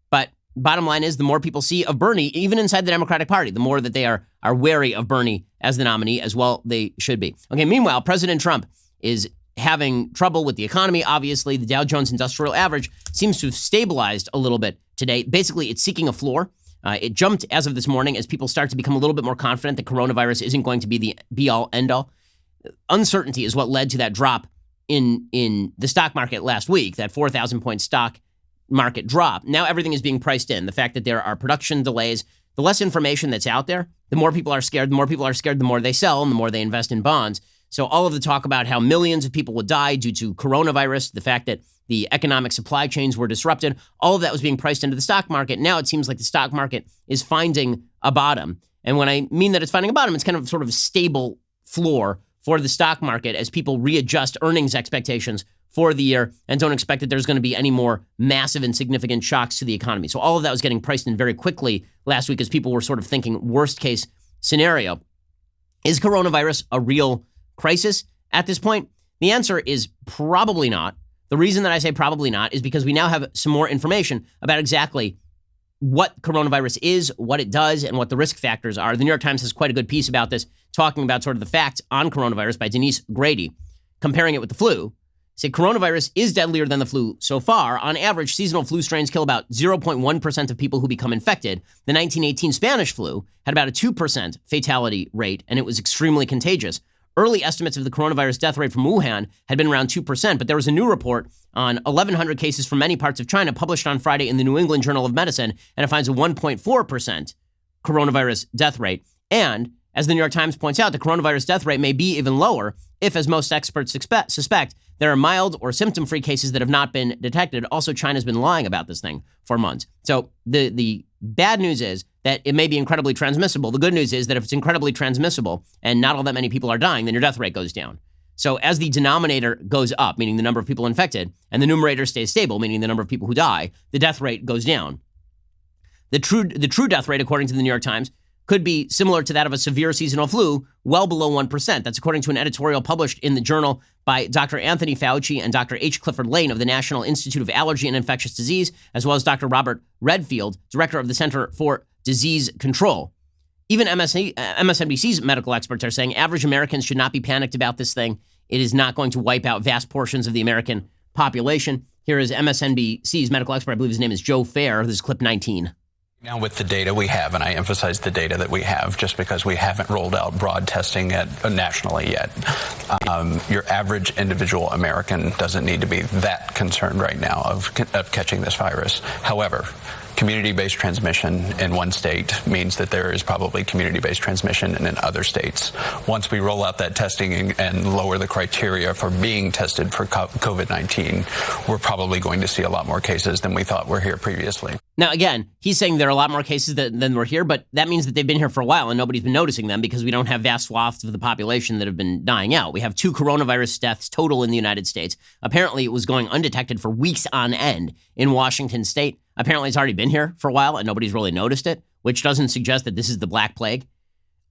But bottom line is, the more people see of Bernie, even inside the Democratic Party, the more that they are wary of Bernie as the nominee, as well they should be. Okay, meanwhile, President Trump is having trouble with the economy. Obviously, the Dow Jones Industrial Average seems to have stabilized a little bit today. Basically, it's seeking a floor. It jumped as of this morning as people start to become a little bit more confident that coronavirus isn't going to be the be-all, end-all. Uncertainty is what led to that drop in the stock market last week, that 4,000-point stock market drop. Now everything is being priced in. The fact that there are production delays, the less information that's out there, the more people are scared. The more people are scared, the more they sell and the more they invest in bonds. So all of the talk about how millions of people would die due to coronavirus, the fact that the economic supply chains were disrupted, all of that was being priced into the stock market. Now it seems like the stock market is finding a bottom. And when I mean that it's finding a bottom, it's kind of sort of a stable floor for the stock market as people readjust earnings expectations for the year and don't expect that there's going to be any more massive and significant shocks to the economy. So all of that was getting priced in very quickly last week as people were sort of thinking worst case scenario. Is coronavirus a real crisis at this point? The answer is probably not. The reason that I say probably not is because we now have some more information about exactly what coronavirus is, what it does, and what the risk factors are. The New York Times has quite a good piece about this, talking about sort of the facts on coronavirus by Denise Grady, comparing it with the flu. Say coronavirus is deadlier than the flu so far. On average, seasonal flu strains kill about 0.1% of people who become infected. The 1918 Spanish flu had about a 2% fatality rate, and it was extremely contagious. Early estimates of the coronavirus death rate from Wuhan had been around 2%, but there was a new report on 1,100 cases from many parts of China published on Friday in the New England Journal of Medicine, and it finds a 1.4% coronavirus death rate. And as the New York Times points out, the coronavirus death rate may be even lower if, as most experts suspect, There are mild or symptom-free cases that have not been detected. Also, China's been lying about this thing for months. So the bad news is that it may be incredibly transmissible. The good news is that if it's incredibly transmissible and not all that many people are dying, then your death rate goes down. So as the denominator goes up, meaning the number of people infected, and the numerator stays stable, meaning the number of people who die, the death rate goes down. The true death rate, according to the New York Times, could be similar to that of a severe seasonal flu, well below 1%. That's according to an editorial published in the journal by Dr. Anthony Fauci and Dr. H. Clifford Lane of the National Institute of Allergy and Infectious Disease, as well as Dr. Robert Redfield, director of the Center for Disease Control. Even MSNBC's medical experts are saying average Americans should not be panicked about this thing. It is not going to wipe out vast portions of the American population. Here is MSNBC's medical expert. I believe his name is Joe Fair. This is clip 19. Now, with the data we have, and I emphasize the data that we have, just because we haven't rolled out broad testing nationally yet, your average individual American doesn't need to be that concerned right now of catching this virus. However, community-based transmission in one state means that there is probably community-based transmission in other states. Once we roll out that testing and lower the criteria for being tested for COVID-19, we're probably going to see a lot more cases than we thought were here previously. Now, again, he's saying there are a lot more cases than were here, but that means that they've been here for a while and nobody's been noticing them because we don't have vast swaths of the population that have been dying out. We have 2 coronavirus deaths total in the United States. Apparently, it was going undetected for weeks on end in Washington state. Apparently, it's already been here for a while and nobody's really noticed it, which doesn't suggest that this is the Black Plague.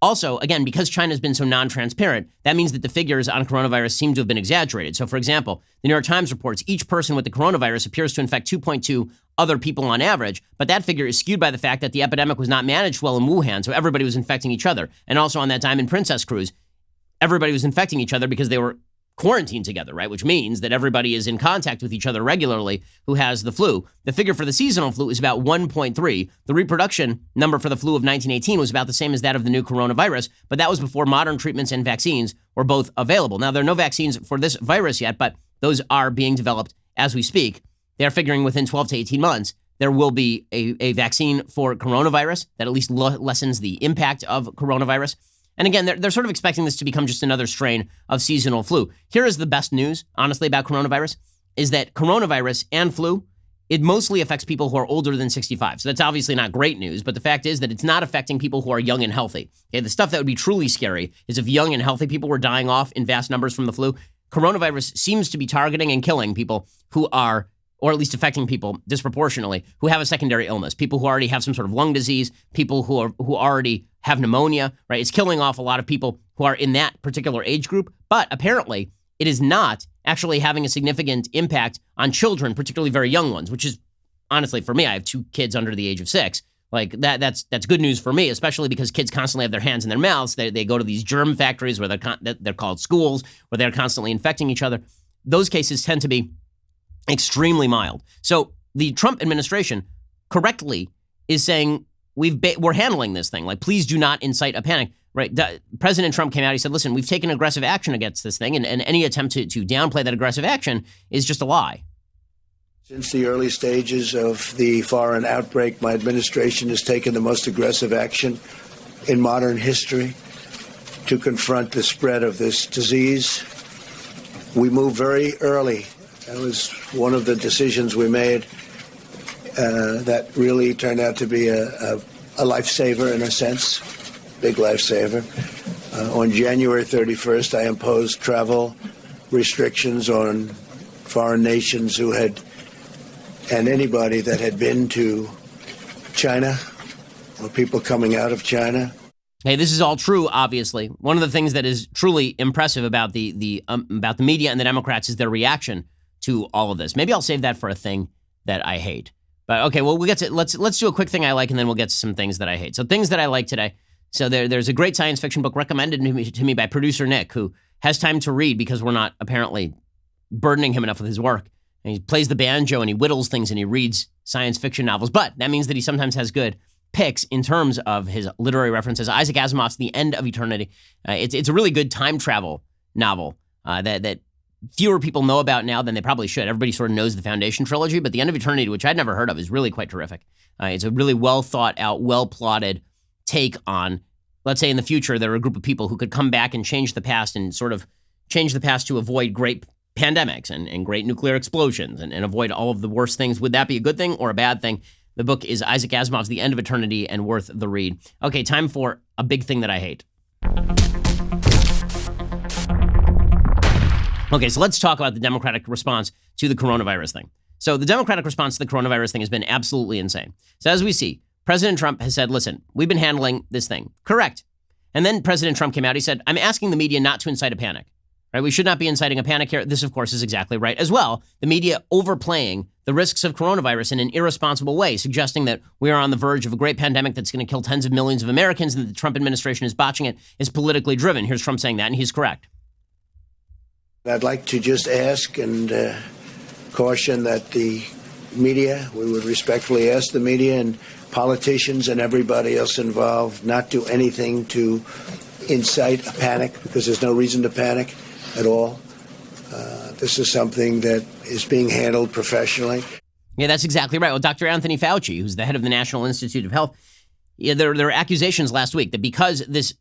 Also, again, because China's been so non-transparent, that means that the figures on coronavirus seem to have been exaggerated. So, for example, the New York Times reports each person with the coronavirus appears to infect 2.2 other people on average, but that figure is skewed by the fact that the epidemic was not managed well in Wuhan, so everybody was infecting each other. And also on that Diamond Princess cruise, everybody was infecting each other because they were quarantined together, right? Which means that everybody is in contact with each other regularly who has the flu. The figure for the seasonal flu is about 1.3. The reproduction number for the flu of 1918 was about the same as that of the new coronavirus, but that was before modern treatments and vaccines were both available. Now, there are no vaccines for this virus yet, but those are being developed as we speak. They're figuring within 12 to 18 months, there will be a vaccine for coronavirus that at least lessens the impact of coronavirus. And again, they're sort of expecting this to become just another strain of seasonal flu. Here is the best news, honestly, about coronavirus, is that coronavirus and flu, it mostly affects people who are older than 65. So that's obviously not great news, but the fact is that it's not affecting people who are young and healthy. Okay, the stuff that would be truly scary is if young and healthy people were dying off in vast numbers from the flu. Coronavirus seems to be targeting and killing people who are, or at least affecting people disproportionately, who have a secondary illness, people who already have some sort of lung disease, people who already have pneumonia, right? It's killing off a lot of people who are in that particular age group, but apparently it is not actually having a significant impact on children, particularly very young ones, which is, honestly, for me, I have 2 kids under the age of 6. Like that's good news for me, especially because kids constantly have their hands in their mouths. They go to these germ factories where they're called schools, where they're constantly infecting each other. Those cases tend to be extremely mild. So the Trump administration correctly is saying we're handling this thing. Like, please do not incite a panic. Right? President Trump came out. He said, "Listen, we've taken aggressive action against this thing, and any attempt to downplay that aggressive action is just a lie." Since the early stages of the foreign outbreak, my administration has taken the most aggressive action in modern history to confront the spread of this disease. We moved very early. That was one of the decisions we made that really turned out to be a lifesaver in a sense, big lifesaver. On January 31st, I imposed travel restrictions on foreign nations who had, and anybody that had been to China or people coming out of China. Hey, this is all true, obviously. One of the things that is truly impressive about the media and the Democrats is their reaction to all of this. Maybe I'll save that for a thing that I hate. But okay, well, we'll get to let's do a quick thing I like, and then we'll get to some things that I hate. So things that I like today. So there's a great science fiction book recommended to me by producer Nick, who has time to read because we're not apparently burdening him enough with his work. And he plays the banjo and he whittles things and he reads science fiction novels. But that means that he sometimes has good picks in terms of his literary references. Isaac Asimov's The End of Eternity. It's a really good time travel novel that fewer people know about now than they probably should. Everybody sort of knows the Foundation trilogy, but The End of Eternity, which I'd never heard of, is really quite terrific. It's a really well thought out, well plotted take on, let's say in the future, there are a group of people who could come back and change the past and sort of change the past to avoid great pandemics and great nuclear explosions and avoid all of the worst things. Would that be a good thing or a bad thing? The book is Isaac Asimov's The End of Eternity and worth the read. Okay, time for a big thing that I hate. Okay, so let's talk about the Democratic response to the coronavirus thing. So the Democratic response to the coronavirus thing has been absolutely insane. So as we see, President Trump has said, listen, we've been handling this thing. Correct. And then President Trump came out. He said, I'm asking the media not to incite a panic. Right? We should not be inciting a panic here. This, of course, is exactly right as well. The media overplaying the risks of coronavirus in an irresponsible way, suggesting that we are on the verge of a great pandemic that's going to kill tens of millions of Americans and that the Trump administration is botching it, is politically driven. Here's Trump saying that, and he's correct. I'd like to just ask and caution that the media, we would respectfully ask the media and politicians and everybody else involved not do anything to incite a panic, because there's no reason to panic at all. This is something that is being handled professionally. Yeah, that's exactly right. Well, Dr. Anthony Fauci, who's the head of the National Institute of Health, there were accusations last week that because this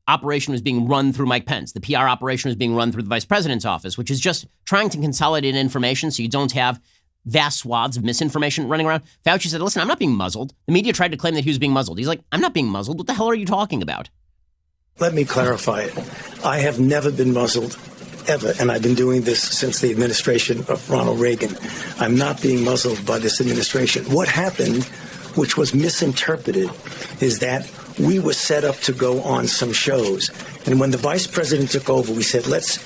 operation was being run through Mike Pence, the PR operation was being run through the vice president's office, which is just trying to consolidate information so you don't have vast swaths of misinformation running around. Fauci said, listen, I'm not being muzzled. The media tried to claim that he was being muzzled. He's like, I'm not being muzzled. What the hell are you talking about? Let me clarify it. I have never been muzzled, ever, and I've been doing this since the administration of Ronald Reagan. I'm not being muzzled by this administration. What happened, which was misinterpreted, is that we were set up to go on some shows. And when the vice president took over, we said, let's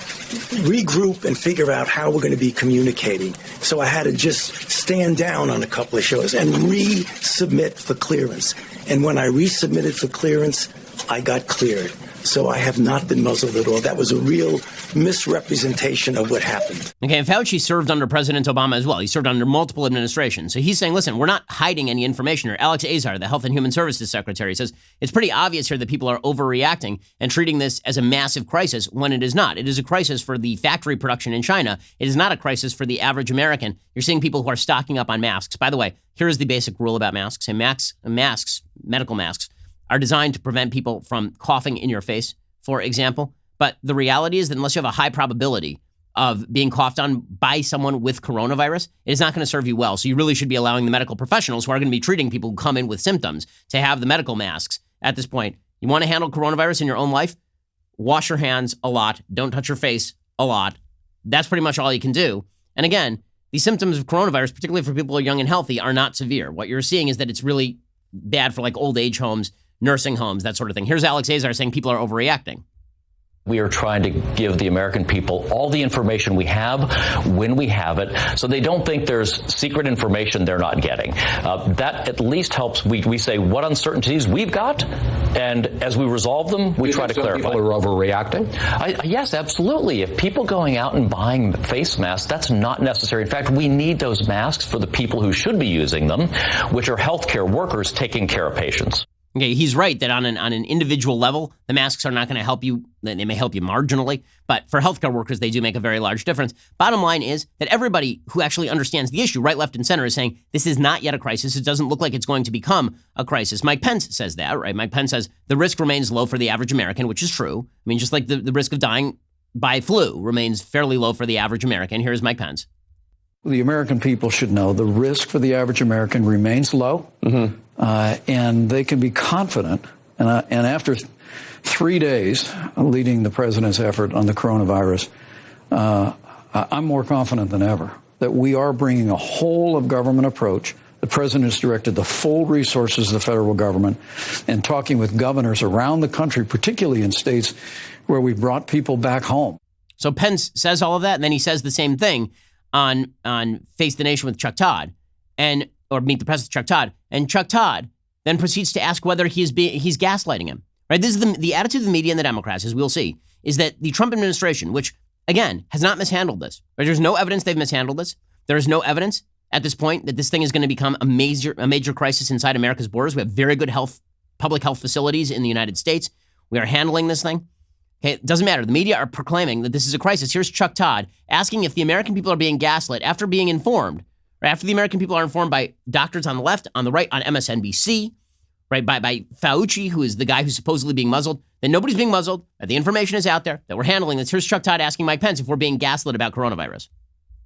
regroup and figure out how we're going to be communicating. So I had to just stand down on a couple of shows and resubmit for clearance. And when I resubmitted for clearance, I got cleared. So I have not been muzzled at all. That was a real misrepresentation of what happened. Okay, and Fauci served under President Obama as well. He served under multiple administrations. So he's saying, listen, we're not hiding any information here. Alex Azar, the Health and Human Services Secretary, says it's pretty obvious here that people are overreacting and treating this as a massive crisis when it is not. It is a crisis for the factory production in China. It is not a crisis for the average American. You're seeing people who are stocking up on masks. By the way, here is the basic rule about masks. And masks, medical masks, are designed to prevent people from coughing in your face, for example. But the reality is that unless you have a high probability of being coughed on by someone with coronavirus, it is not going to serve you well. So you really should be allowing the medical professionals who are going to be treating people who come in with symptoms to have the medical masks at this point. You want to handle coronavirus in your own life? Wash your hands a lot. Don't touch your face a lot. That's pretty much all you can do. And again, the symptoms of coronavirus, particularly for people who are young and healthy, are not severe. What you're seeing is that it's really bad for like old age homes, nursing homes, that sort of thing. Here's Alex Azar saying people are overreacting. We are trying to give the American people all the information we have when we have it, so they don't think there's secret information they're not getting. That at least helps. We say what uncertainties we've got, and as we resolve them, we try to clarify. People are overreacting? Yes, absolutely. If people going out and buying face masks, that's not necessary. In fact, we need those masks for the people who should be using them, which are healthcare workers taking care of patients. Okay, he's right that on an individual level, the masks are not going to help you. They may help you marginally, but for healthcare workers, they do make a very large difference. Bottom line is that everybody who actually understands the issue, right, left, and center, is saying this is not yet a crisis. It doesn't look like it's going to become a crisis. Mike Pence says that, right? Mike Pence says the risk remains low for the average American, which is true. I mean, just like the risk of dying by flu remains fairly low for the average American. Here's Mike Pence. The American people should know the risk for the average American remains low, and they can be confident. And after 3 days leading the president's effort on the coronavirus, I'm more confident than ever that we are bringing a whole of government approach. The president has directed the full resources of the federal government and talking with governors around the country, particularly in states where we brought people back home. So Pence says all of that, and then he says the same thing on Face the Nation with Chuck Todd, or Meet the Press with Chuck Todd, and Chuck Todd then proceeds to ask whether he's gaslighting him. Right? This is the attitude of the media and the Democrats, as we'll see, is that the Trump administration, which again has not mishandled this. Right? There's no evidence they've mishandled this. There is no evidence at this point that this thing is going to become a major crisis inside America's borders. We have very good public health facilities in the United States. We are handling this thing. Okay, it doesn't matter. The media are proclaiming that this is a crisis. Here's Chuck Todd asking if the American people are being gaslit after being informed, or after the American people are informed by doctors on the left, on the right, on MSNBC, right, by Fauci, who is the guy who's supposedly being muzzled, then nobody's being muzzled, that the information is out there, that we're handling this. Here's Chuck Todd asking Mike Pence if we're being gaslit about coronavirus.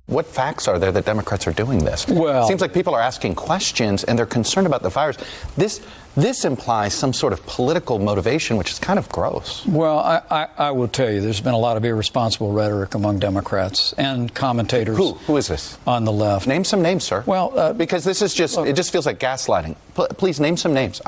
What facts are there that Democrats are doing this? Well, it seems like people are asking questions and they're concerned about the virus. This implies some sort of political motivation, which is kind of gross. Well, I will tell you, there's been a lot of irresponsible rhetoric among Democrats and commentators. Who is this? On the left. Name some names, sir. Well, because this is just, it just feels like gaslighting. Please name some names.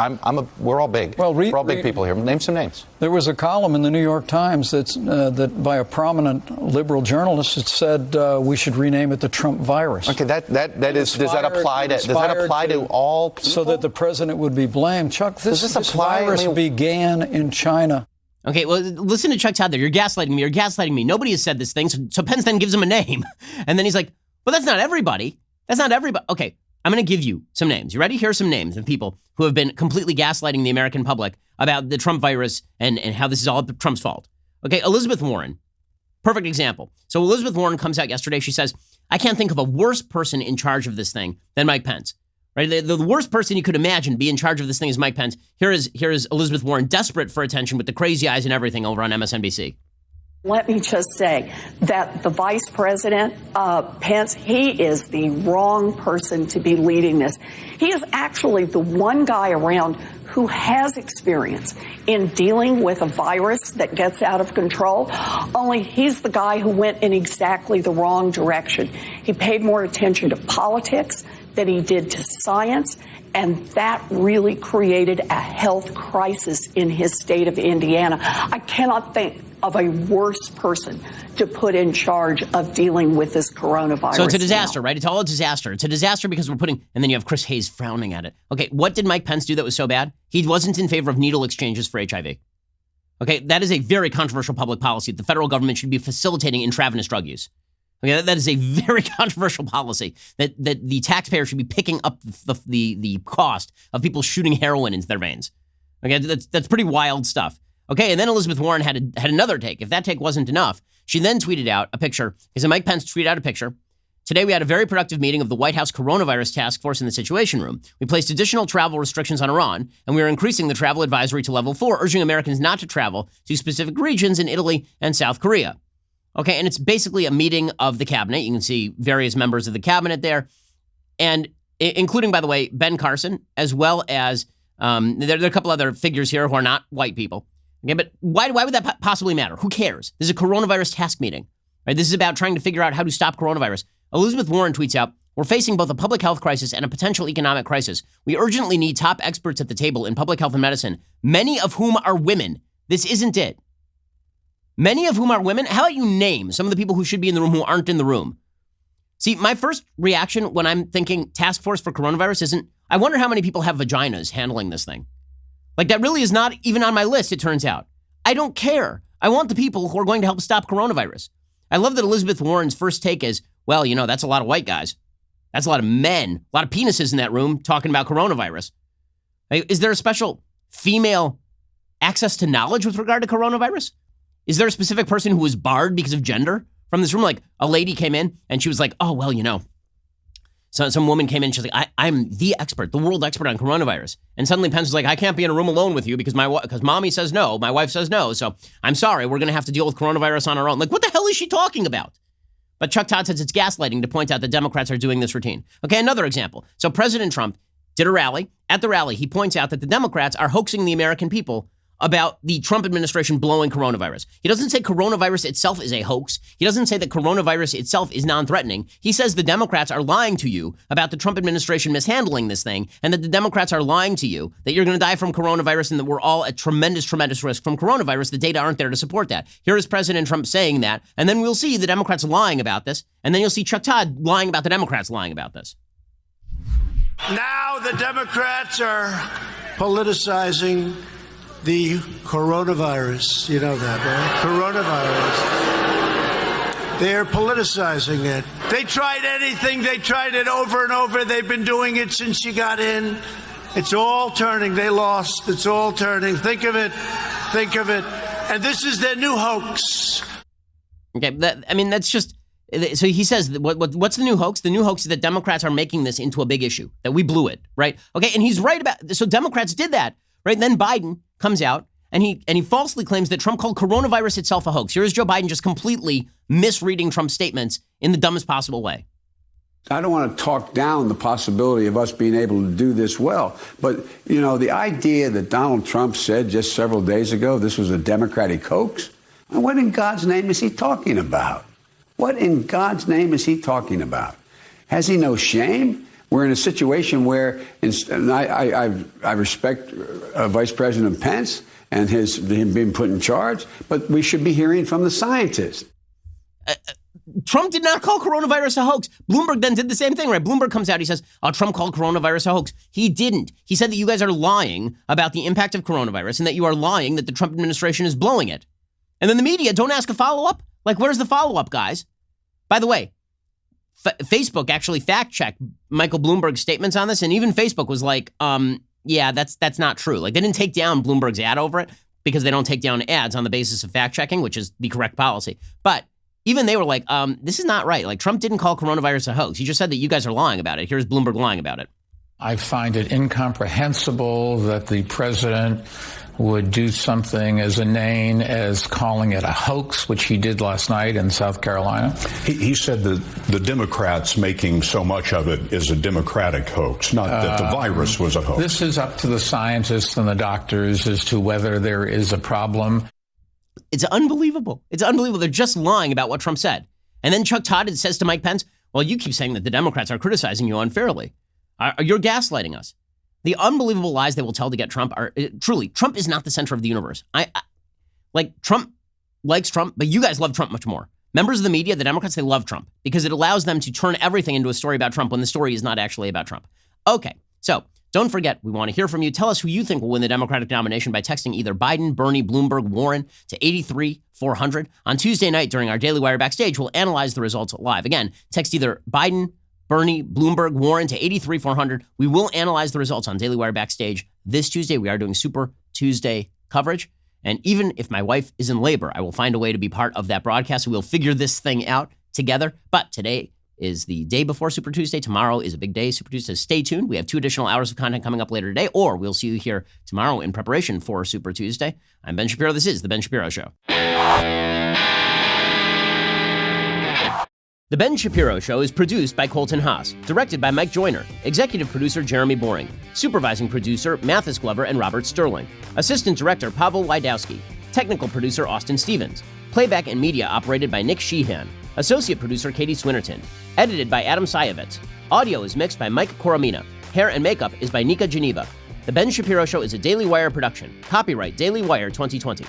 We're all big. Well, we're all big people here. Name some names. There was a column in the New York Times that by a prominent liberal journalist that said we should rename it the Trump virus. Okay, does that apply to all people? So that the president would be blamed. Chuck, this virus began in China. Okay, well, listen to Chuck Todd there. You're gaslighting me. Nobody has said this thing. So Pence then gives him a name. And then he's like, well, that's not everybody. Okay, I'm going to give you some names. You ready? Here are some names of people who have been completely gaslighting the American public about the Trump virus and how this is all Trump's fault. Okay, Elizabeth Warren. Perfect example. So Elizabeth Warren comes out yesterday. She says, I can't think of a worse person in charge of this thing than Mike Pence. Right? The worst person you could imagine be in charge of this thing is Mike Pence. Here is Elizabeth Warren, desperate for attention with the crazy eyes and everything over on MSNBC. Let me just say that the Vice President, Pence, he is the wrong person to be leading this. He is actually the one guy around who has experience in dealing with a virus that gets out of control, only he's the guy who went in exactly the wrong direction. He paid more attention to politics than he did to science, and that really created a health crisis in his state of Indiana. I cannot think of a worse person to put in charge of dealing with this coronavirus. So it's a disaster, right? It's all a disaster. It's a disaster because we're putting, and then you have Chris Hayes frowning at it. Okay, what did Mike Pence do that was so bad? He wasn't in favor of needle exchanges for HIV. Okay, that is a very controversial public policy. The federal government should be facilitating intravenous drug use. Okay, that is a very controversial policy that the taxpayer should be picking up the cost of people shooting heroin into their veins. Okay, that's pretty wild stuff. Okay, and then Elizabeth Warren had another take. If that take wasn't enough, she then tweeted out a picture. Because Mike Pence tweeted out a picture. Today, we had a very productive meeting of the White House Coronavirus Task Force in the Situation Room. We placed additional travel restrictions on Iran, and we are increasing the travel advisory to level 4, urging Americans not to travel to specific regions in Italy and South Korea. Okay, and it's basically a meeting of the cabinet. You can see various members of the cabinet there, and including, by the way, Ben Carson, as well as there are a couple other figures here who are not white people. Okay, but why would that possibly matter? Who cares? This is a coronavirus task meeting. Right? This is about trying to figure out how to stop coronavirus. Elizabeth Warren tweets out, we're facing both a public health crisis and a potential economic crisis. We urgently need top experts at the table in public health and medicine, many of whom are women. This isn't it. Many of whom are women? How about you name some of the people who should be in the room who aren't in the room? See, my first reaction when I'm thinking task force for coronavirus isn't, I wonder how many people have vaginas handling this thing. Like, that really is not even on my list, it turns out. I don't care. I want the people who are going to help stop coronavirus. I love that Elizabeth Warren's first take is, well, you know, that's a lot of white guys. That's a lot of men, a lot of penises in that room talking about coronavirus. Is there a special female access to knowledge with regard to coronavirus? Is there a specific person who was barred because of gender from this room? Like, a lady came in and she was like, oh, well, you know. So some woman came in and she's like, I'm the expert, the world expert on coronavirus. And suddenly Pence was like, I can't be in a room alone with you because mommy says no, my wife says no. So I'm sorry, we're going to have to deal with coronavirus on our own. Like, what the hell is she talking about? But Chuck Todd says it's gaslighting to point out that Democrats are doing this routine. Okay, another example. So President Trump did a rally. At the rally, he points out that the Democrats are hoaxing the American people about the Trump administration blowing coronavirus. He doesn't say coronavirus itself is a hoax. He doesn't say that coronavirus itself is non-threatening. He says the Democrats are lying to you about the Trump administration mishandling this thing, and that the Democrats are lying to you that you're going to die from coronavirus and that we're all at tremendous, tremendous risk from coronavirus. The data aren't there to support that. Here is President Trump saying that, and then we'll see the Democrats lying about this, and then you'll see Chuck Todd lying about the Democrats lying about this. Now the Democrats are politicizing the coronavirus. You know that, right? Coronavirus. They're politicizing it. They tried anything. They tried it over and over. They've been doing it since you got in. It's all turning. They lost. It's all turning. Think of it. Think of it. And this is their new hoax. Okay, that's just, So he says, what's the new hoax? The new hoax is that Democrats are making this into a big issue, that we blew it, right? Okay, and he's right about, so Democrats did that, right? And then Biden comes out and he falsely claims that Trump called coronavirus itself a hoax. Here's Joe Biden just completely misreading Trump's statements in the dumbest possible way. I don't want to talk down the possibility of us being able to do this well. But, you know, the idea that Donald Trump said just several days ago this was a Democratic hoax, what in God's name is he talking about? What in God's name is he talking about? Has he no shame? We're in a situation where, and I respect Vice President Pence and him being put in charge, but we should be hearing from the scientists. Trump did not call coronavirus a hoax. Bloomberg then did the same thing, right? Bloomberg comes out, he says, Trump called coronavirus a hoax. He didn't. He said that you guys are lying about the impact of coronavirus and that you are lying that the Trump administration is blowing it. And then the media don't ask a follow-up. Like, where's the follow-up, guys? By the way, Facebook actually fact-checked Michael Bloomberg's statements on this, and even Facebook was like, yeah, that's not true. Like, they didn't take down Bloomberg's ad over it because they don't take down ads on the basis of fact-checking, which is the correct policy. But even they were like, this is not right. Like, Trump didn't call coronavirus a hoax. He just said that you guys are lying about it. Here's Bloomberg lying about it. I find it incomprehensible that the president would do something as inane as calling it a hoax, which he did last night in South Carolina. He said that the Democrats making so much of it is a Democratic hoax, not that the virus was a hoax. This is up to the scientists and the doctors as to whether there is a problem. It's unbelievable. It's unbelievable. They're just lying about what Trump said. And then Chuck Todd says to Mike Pence, well, you keep saying that the Democrats are criticizing you unfairly. You're gaslighting us. The unbelievable lies they will tell to get Trump are truly, Trump is not the center of the universe. Trump likes Trump, but you guys love Trump much more. Members of the media, the Democrats, they love Trump because it allows them to turn everything into a story about Trump when the story is not actually about Trump. Okay, so don't forget, we want to hear from you. Tell us who you think will win the Democratic nomination by texting either Biden, Bernie, Bloomberg, Warren to 83400. On Tuesday night during our Daily Wire Backstage, we'll analyze the results live. Again, text either Biden, Bernie, Bloomberg, Warren to 83400. We will analyze the results on Daily Wire Backstage this Tuesday. We are doing Super Tuesday coverage. And even if my wife is in labor, I will find a way to be part of that broadcast. We'll figure this thing out together. But today is the day before Super Tuesday. Tomorrow is a big day, Super Tuesday. Stay tuned. We have 2 additional hours of content coming up later today, or we'll see you here tomorrow in preparation for Super Tuesday. I'm Ben Shapiro. This is The Ben Shapiro Show. The Ben Shapiro Show is produced by Colton Haas, directed by Mike Joyner, executive producer Jeremy Boring, supervising producer Mathis Glover and Robert Sterling, assistant director Pavel Wydowski, technical producer Austin Stevens, playback and media operated by Nick Sheehan, associate producer Katie Swinnerton, edited by Adam Sayevitz. Audio is mixed by Mike Coromina. Hair and makeup is by Nika Geneva. The Ben Shapiro Show is a Daily Wire production. Copyright Daily Wire 2020.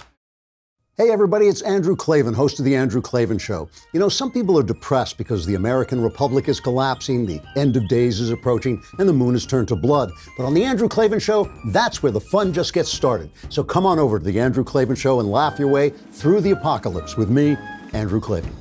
Hey everybody, it's Andrew Klavan, host of The Andrew Klavan Show. You know, some people are depressed because the American Republic is collapsing, the end of days is approaching, and the moon has turned to blood. But on The Andrew Klavan Show, that's where the fun just gets started. So come on over to The Andrew Klavan Show and laugh your way through the apocalypse with me, Andrew Klavan.